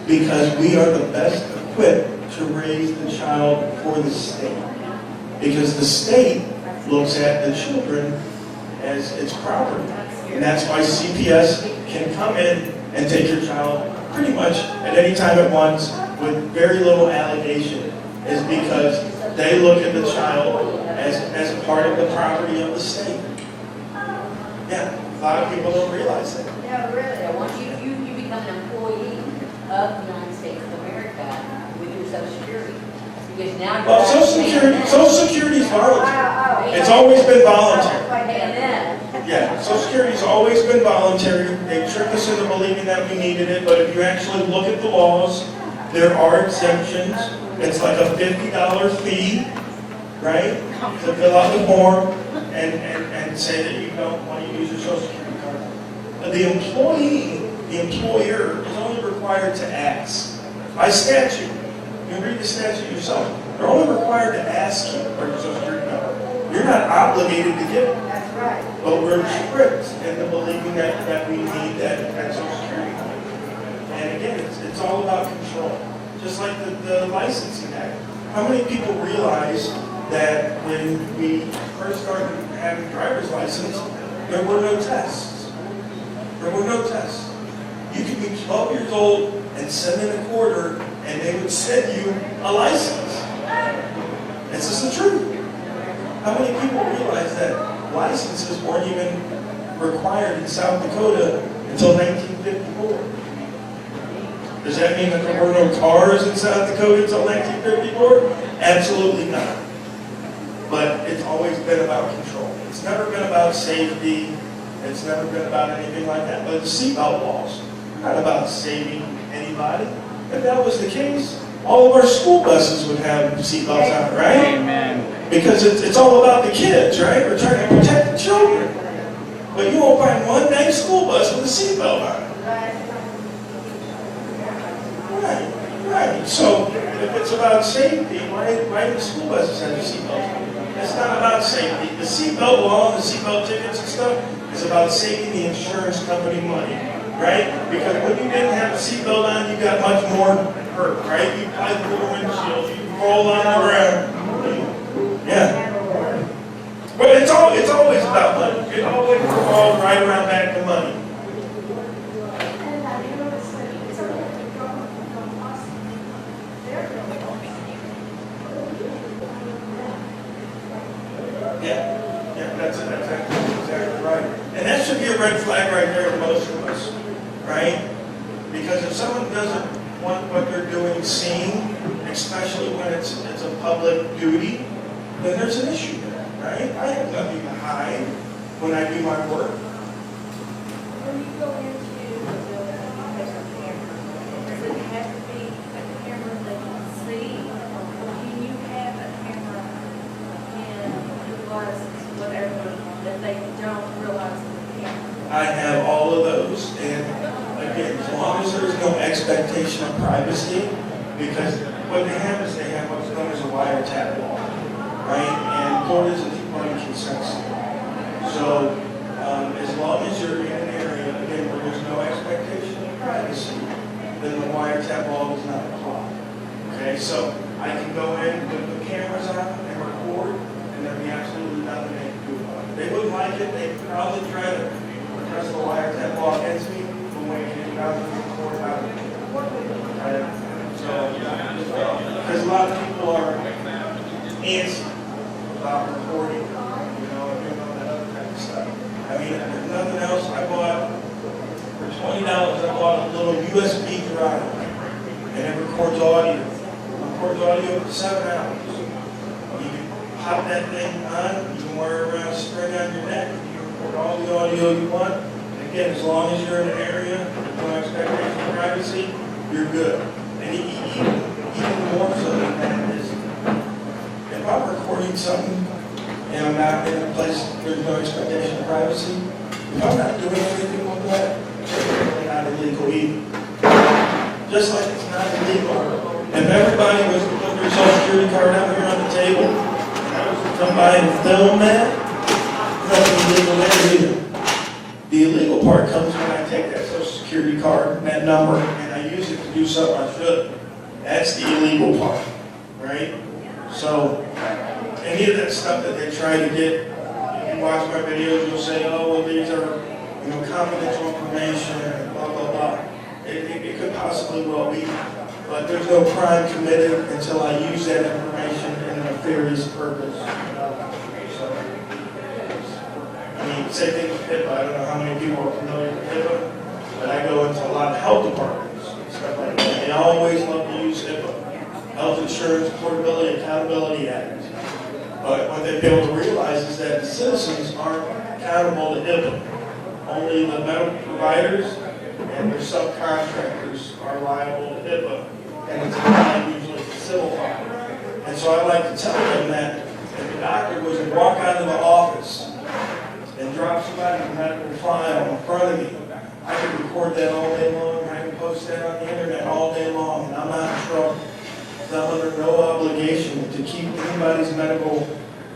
because we are the best equipped to raise the child for the state. Because the state looks at the children as its property. And that's why CPS can come in and take your child pretty much at any time at once with very little allegation, is because they look at the child as part of the property of the state. Yeah, a lot of people don't realize that. Yeah, really. So once you become an employee of the United States of America with your Social Security, because now Well, Social Security is voluntary. It's always been voluntary. And then, Yeah, Social Security's always been voluntary. They tricked us into believing that we needed it, but if you actually look at the laws, there are exemptions. It's like a $50 fee, right, to fill out the form and say that you don't want to use your Social Security card. But the employer is only required to ask. By statute, you can read the statute yourself. They're only required to ask you for your Social Security card. You're not obligated to give it. That's right. But we're tricked into believing that we need that Social Security card. And again, it's all about control. Just like the licensing act. How many people realize that when we first started having driver's license, there were no tests? There were no tests. You could be 12 years old and send in a quarter, and they would send you a license. This is the truth. How many people realize that licenses weren't even required in South Dakota until 1954? Does that mean that there were no cars in South Dakota until 1954? Absolutely not. But it's always been about control. It's never been about safety. It's never been about anything like that. But the seatbelt laws are not about saving anybody. If that was the case, all of our school buses would have seatbelts on, right? Amen. Because it's all about the kids, right? We're trying to protect the children. But you won't find one dang school bus with a seatbelt on. Right. So if it's about safety, why do the school buses have the seatbelts on? It's not about safety. The seatbelt law and the seatbelt tickets and stuff is about saving the insurance company money, right? Because when you didn't have a seatbelt on, you got much more hurt, right? You probably through the windshield, you roll on the ground. Yeah. But it's always about money. It always revolves right around back to money. Yeah, that's exactly right. And that should be a red flag right there to most of us, right? Because if someone doesn't want what they're doing seen, especially when it's a public duty, then there's an issue there, right? I have nothing to hide when I do my work. When you go into the building and you have a camera, does it have to be a camera that you see? Or can you have a camera in your glasses, whatever, that they don't realize is a camera? I have all of those, and again, as long as there's no expectation of privacy, because what they have is they have what's known as a wiretap law, right? And Florida is a two-party consent state. So, as long as you're in an area, again, where there's no expectation of privacy, then the wiretap law does not apply. Okay, so I can go in, put the cameras on, and record, and there'd be absolutely nothing they can do about it. They wouldn't like it, they'd probably try to press the wiretap law against me when we get out of the court out of it. Right? So, because a lot of people are antsy about recording, you know, and doing all that other kind of stuff. I mean, if nothing else, I bought, for $20, I bought a little USB drive, and it records audio. It records audio for 7 hours. You can pop that thing on, you can wear it around a string on your neck, you can record all the audio you want. And again, as long as you're in an area with no expectation of privacy, you're good. And even more so than that is, if I'm recording something and I'm not in a place where there's no expectation of privacy, if I'm not doing anything with that, it's really not illegal either. Just like it's not illegal. If everybody was to put their social security card out here on the table, and I was to come by and film that, nothing illegal there either. The illegal part comes when I take that social security card, that number, and I use it to do something I shouldn't. That's the illegal part, right? So, any of that stuff that they try to get, if you watch my videos, you'll say, oh, well, these are, you know, confidential information, and blah, blah, blah. It could possibly well be, but there's no crime committed until I use that information in a nefarious purpose. So, I mean, same thing with HIPAA. I don't know how many people are familiar with HIPAA, but I go into a lot of health departments and stuff like that. They always love to use HIPAA. Health Insurance Portability Accountability Act. But what they fail to realize is that the citizens aren't accountable to HIPAA. Only the medical providers and their subcontractors are liable to HIPAA. And it's applied usually to civil file. And so I like to tell them that if the doctor was to walk out of the office and drop somebody's medical file in front of me, I can record that all day long, I can post that on the internet all day long, and I'm not in trouble. I'm under no obligation to keep anybody's medical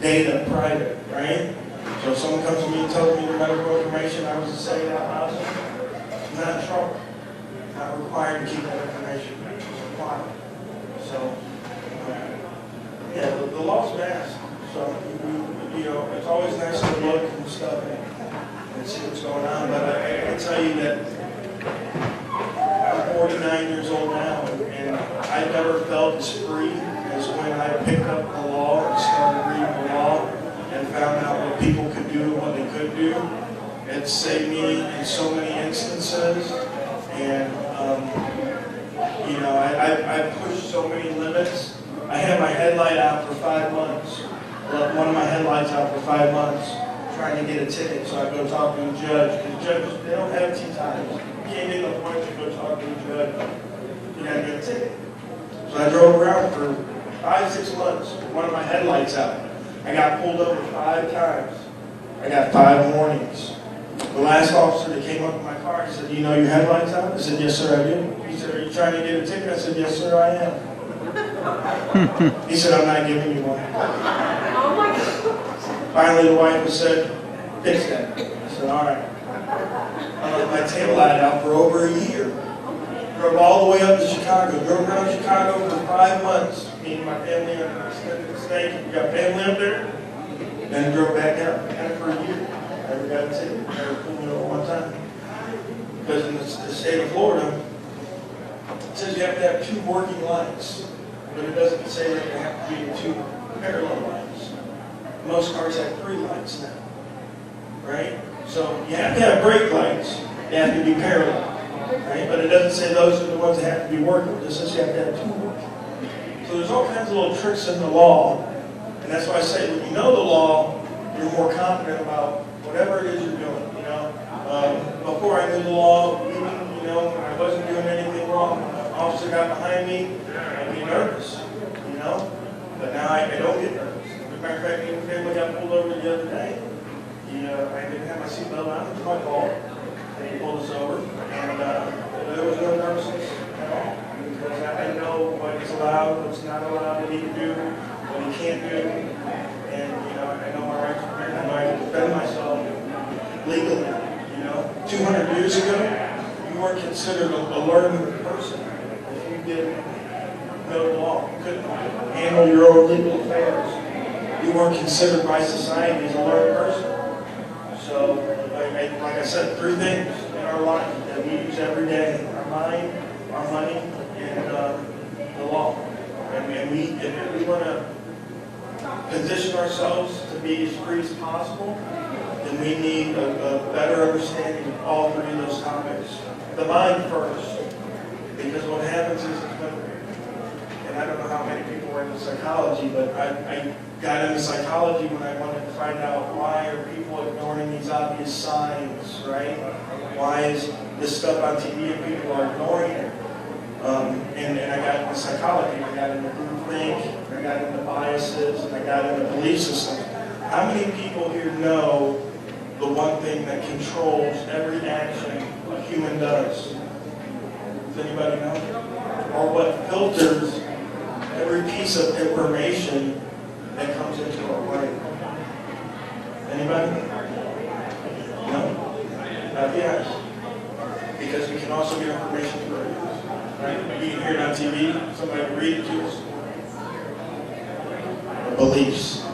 data private, right? So if someone comes to me and tells me their medical information, I was to say it out loud, I'm not in trouble. I'm not required to keep that information private. So, yeah, the law's vast. So, you know, it's always nice to look and stuff and see what's going on, but I can tell you that I'm 49 years old now, and I never felt as free as when I picked up the law and started reading the law and found out what people could do and what they couldn't do. It saved me in so many instances, and you know, I pushed so many limits. I had my headlight out for 5 months. One of my headlights out for 5 months, trying to get a ticket, so I go talk to the judge. Because judges, they don't have tea times. You can't get no points to go talk to the judge. You gotta get a ticket. So I drove around for 5-6 months with one of my headlights out. I got pulled over 5 times. I got 5 warnings. The last officer that came up in my car, he said, "Do you know your headlights out?" I said, "Yes, sir, I do." He said, "Are you trying to get a ticket?" I said, "Yes, sir, I am." He said, "I'm not giving you one." Oh my God. Finally, the wife said, "Fix that." I said, "All right." I left my tail light out for over a year. Drove all the way up to Chicago. Drove around Chicago for 5 months. Me and my family extended the state. We got family up there. Then drove back down. Had it for a year. Never got a ticket. Never pulled me over one time. Because in the state of Florida, it says you have to have 2 working lights. But it doesn't say that you have to be 2 parallel lines. Most cars have 3 lights now, right? So you have to have brake lights, they have to be parallel, right? But it doesn't say those are the ones that have to be working, it just says you have to have 2 working. So there's all kinds of little tricks in the law, and that's why I say when you know the law, you're more confident about whatever it is you're doing, you know? Before I knew the law, even, you know, when I wasn't doing anything wrong, when an officer got behind me, I'd be nervous, you know? But now I don't get nervous. As a matter of fact, even if family got pulled over the other day, I didn't have my seatbelt on, it was my fault. They pulled us over, and there was no nervousness at all. Because I know what is allowed, what's not allowed, what he can do, what he can't do. And, you know, I know my rights, I know I can defend myself legally. You know, 200 years ago, you weren't considered a learned person if you didn't know the law. You couldn't handle your own legal affairs. You weren't considered by society as a learned person. So, like I said, 3 things in our life that we use every day: our mind, our money, and the law. And if we want to position ourselves to be as free as possible, then we need a better understanding of all 3 of those topics. The mind first, because what happens is, and I don't know how many people were into psychology, but I got into psychology when I wanted to find out why are people ignoring these obvious signs, right? Why is this stuff on TV and people are ignoring it? And I got into psychology, I got into groupthink, I got into biases, and I got into belief systems. How many people here know the one thing that controls every action a human does? Does anybody know? Or what filters every piece of information that comes into our brain? Anybody? No? Yes. Because we can also get information through it. Right? You can hear it on TV, somebody will read it to us. Our beliefs.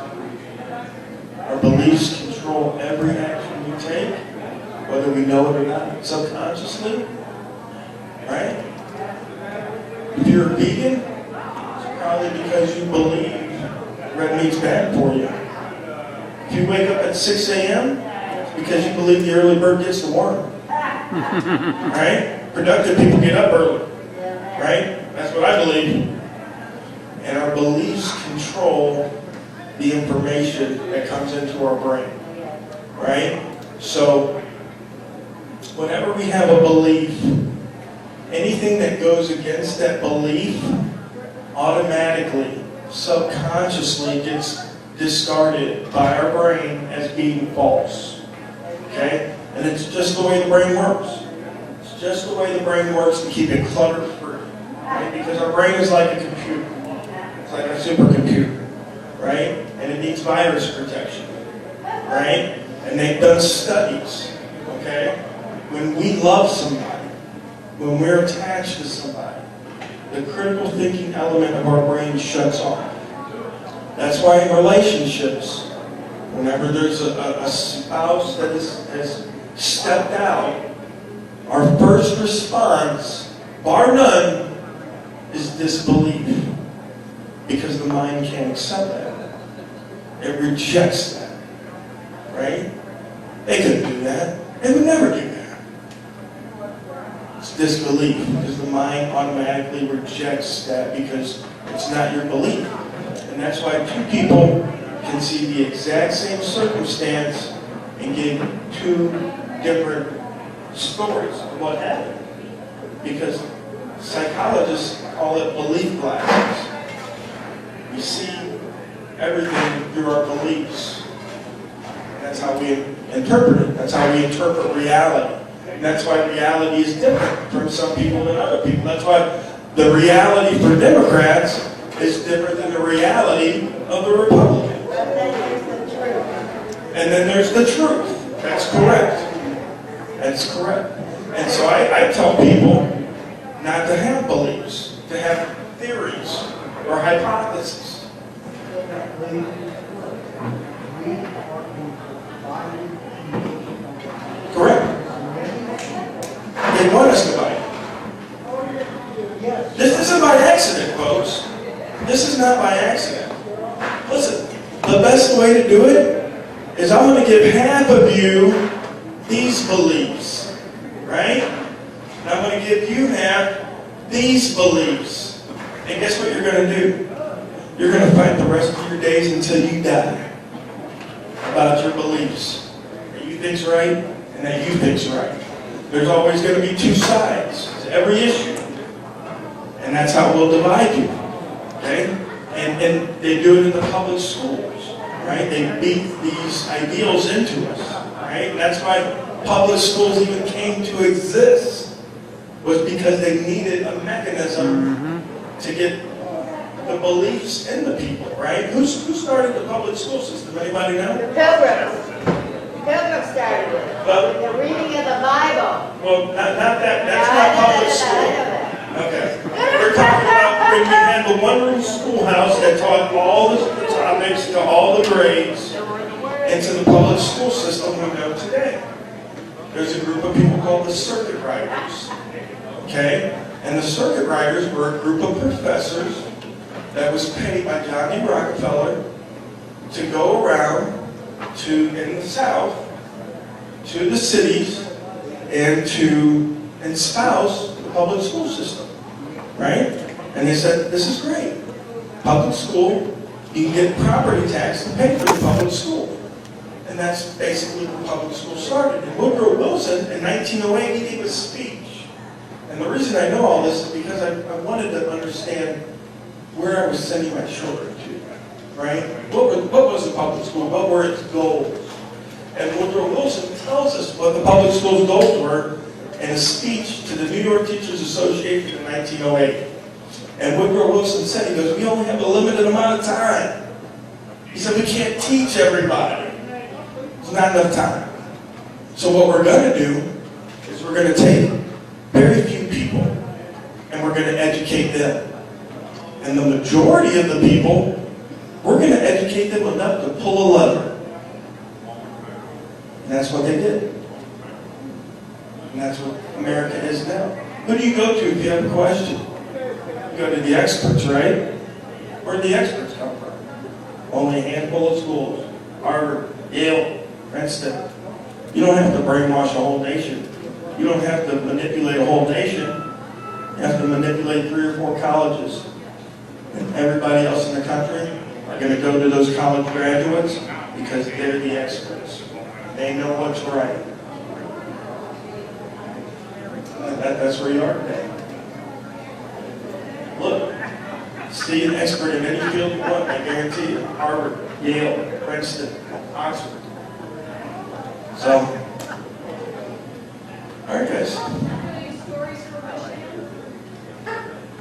Our beliefs control every action we take, whether we know it or not, subconsciously. Right? If you're a vegan, it's probably because you believe red meat's bad for you. If you wake up at 6 a.m., it's because you believe the early bird gets the worm. Right? Productive people get up early. Right? That's what I believe. And our beliefs control the information that comes into our brain. Right? So, whenever we have a belief, anything that goes against that belief automatically, subconsciously gets discarded by our brain as being false. Okay? And it's just the way the brain works. It's just the way the brain works to keep it clutter-free. Right? Because our brain is like a computer. It's like a supercomputer. Right? And it needs virus protection. Right? And they've done studies. Okay? When we love somebody, when we're attached to somebody, the critical thinking element of our brain shuts off. That's why in relationships, whenever there's a spouse that has stepped out, our first response, bar none, is disbelief. Because the mind can't accept that. It rejects that. Right? They couldn't do that. They would never do that. It's disbelief. Because the mind automatically rejects that because it's not your belief. And that's why 2 people can see the exact same circumstance and give 2 different stories of what happened. Because psychologists call it belief glasses. We see everything through our beliefs. And that's how we interpret it. That's how we interpret reality. And that's why reality is different from some people than other people. That's why the reality for Democrats is different than the reality of the Republicans. But then there's the truth. And then there's the truth. That's correct. That's correct. And so I tell people not to have beliefs, to have theories or hypotheses. Correct. They want us to buy it. This isn't by accident, folks. This is not by accident. Listen, the best way to do it is I'm going to give half of you these beliefs, right? And I'm going to give you half these beliefs. And guess what you're going to do? You're going to fight the rest of your days until you die about your beliefs. That you think's right and that you think's right. There's always going to be two sides to every issue. And that's how we'll divide you. Okay? And they do it in the public schools. Right? They beat these ideals into us. Right? And that's why public schools even came to exist. Was because they needed a mechanism to get the beliefs in the people, right? Who started the public school system? Anybody know? The Pilgrims. The Pilgrims started it. Well, The reading of the Bible. well, not that. That's not I public know school. that. Okay. We're talking about when we had the one-room schoolhouse that taught all the topics to all the grades into the public school system we know today. There's a group of people called the circuit riders. Okay? And the circuit riders were a group of professors that was paid by Johnny Rockefeller to go around in the South, to the cities, and to espouse the public school system. Right? And they said, this is great. Public school, you can get property tax to pay for the public school. And that's basically when public school started. And Woodrow Wilson, in 1908, he gave a speech. And the reason I know all this is because I wanted to understand where I was sending my children to, right? What was the public school? What were its goals? And Woodrow Wilson tells us what the public school's goals were in a speech to the New York Teachers Association in 1908. And Woodrow Wilson said, he goes, we only have a limited amount of time. He said, we can't teach everybody. There's not enough time. So what we're going to do is we're going to take very few people and we're going to educate them. And the majority of the people, we're going to educate them enough to pull a lever. And that's what they did. And that's what America is now. Who do you go to if you have a question? You go to the experts, right? Where did the experts come from? Only a handful of schools. Harvard, Yale, Princeton. You don't have to brainwash a whole nation. You don't have to manipulate a whole nation. You have to manipulate 3 or 4 colleges. And everybody else in the country are going to go to those college graduates because they're the experts. They know what's right. And that's where you are today. Look, see an expert in any field you want, I guarantee you. Harvard, Yale, Princeton, Oxford. So, all right, guys.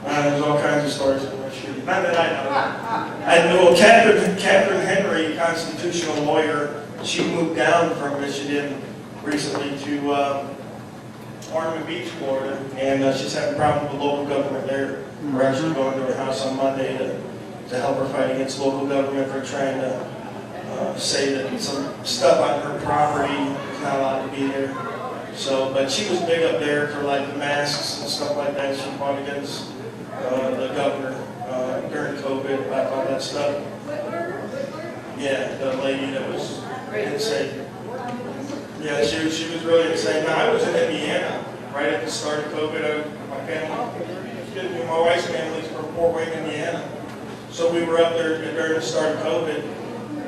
There's all kinds of stories from Michigan. Not that I know. I know Catherine Henry, constitutional lawyer. She moved down from Michigan recently to Ormond Beach, Florida, and she's having problems with local government there. We're actually going to her house on Monday to help her fight against local government. They're trying to say that some stuff on her property is not allowed to be there. So, but she was big up there for like the masks and stuff like that. She fought against the governor during COVID about all that stuff. Yeah, the lady that was insane. Yeah, she was really insane. Now, I was in Indiana right at the start of COVID. My wife's family's from Fort Wayne, Indiana. So we were up there during the start of COVID.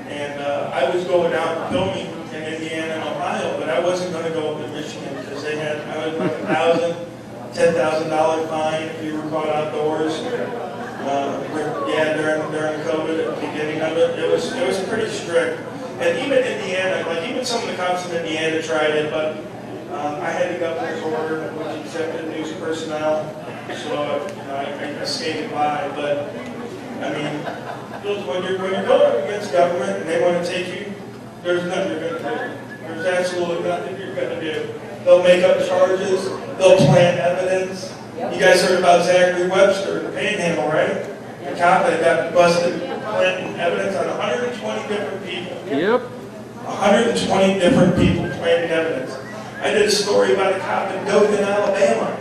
And I was going out filming in Indiana and Ohio, but I wasn't going to go up to Michigan because they had $1,000, $10,000 fine if you were caught outdoors. During COVID at the beginning of it, it was pretty strict. And even Indiana, like even some of the cops in Indiana tried it, but I had the governor's order, which accepted news personnel, so I skated by. But I mean, when you're going up against government and they want to take you, there's nothing you're going to do. There's absolutely nothing you're going to do. They'll make up charges. They'll plant evidence. You guys heard about Zachary Webster, the Panhandle, right? The cop that got busted planting evidence on 120 different people. Yep. 120 different people planting evidence. I did a story about a cop in Dothan, Alabama.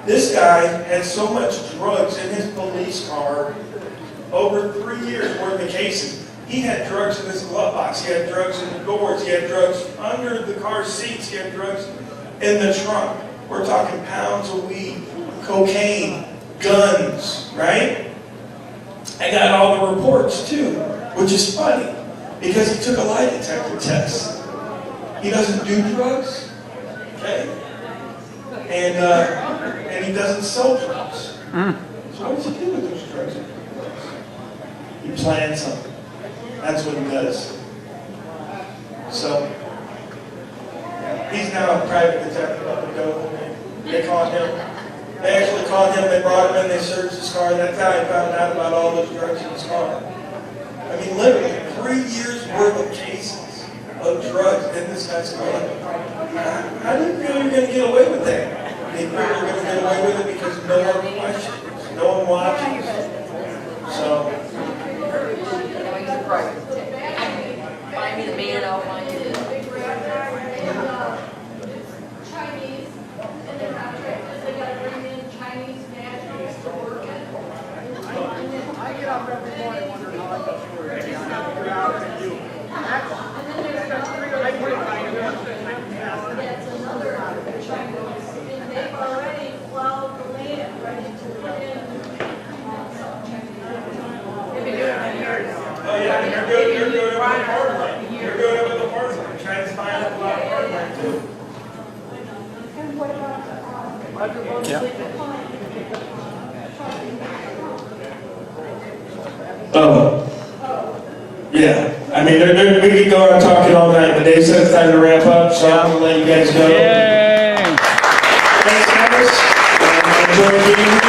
This guy had so much drugs in his police car, over 3 years worth of cases. He had drugs in his glove box. He had drugs in the doors. He had drugs under the car seats. He had drugs in the trunk. We're talking pounds of weed, cocaine, guns, right? I got all the reports too, which is funny because he took a lie detector test. He doesn't do drugs, okay? And he doesn't sell drugs. So what does he do with those drugs? He plans them. That's what he does. So he's now a private detective up in Dover. They caught him. They actually caught him. They brought him in. They searched his car. That's how I found out about all those drugs in his car. I mean, literally 3 years worth of cases of drugs in this guy's car. How do you feel you're going to get away with that? They feel you're going to get away with it because no one questions, no one watches. So. Find me the man, I'll find you this. Chinese, and they're not Chinese, they gotta bring in Chinese nationals to work it. I get up every morning wondering how I got to work. And then there's That's another Chinese, and they've already plowed the land ready to put in. They've been doing it for years. Oh yeah, you're good with the farmland. You're good with the farmland. China's buying up a lot of farmland too. Oh. Yeah. I mean, we could go on talking all night, but Dave said it's time to wrap up, so I'm going to let you guys go. Yay! Thanks, guys. Enjoy the meeting.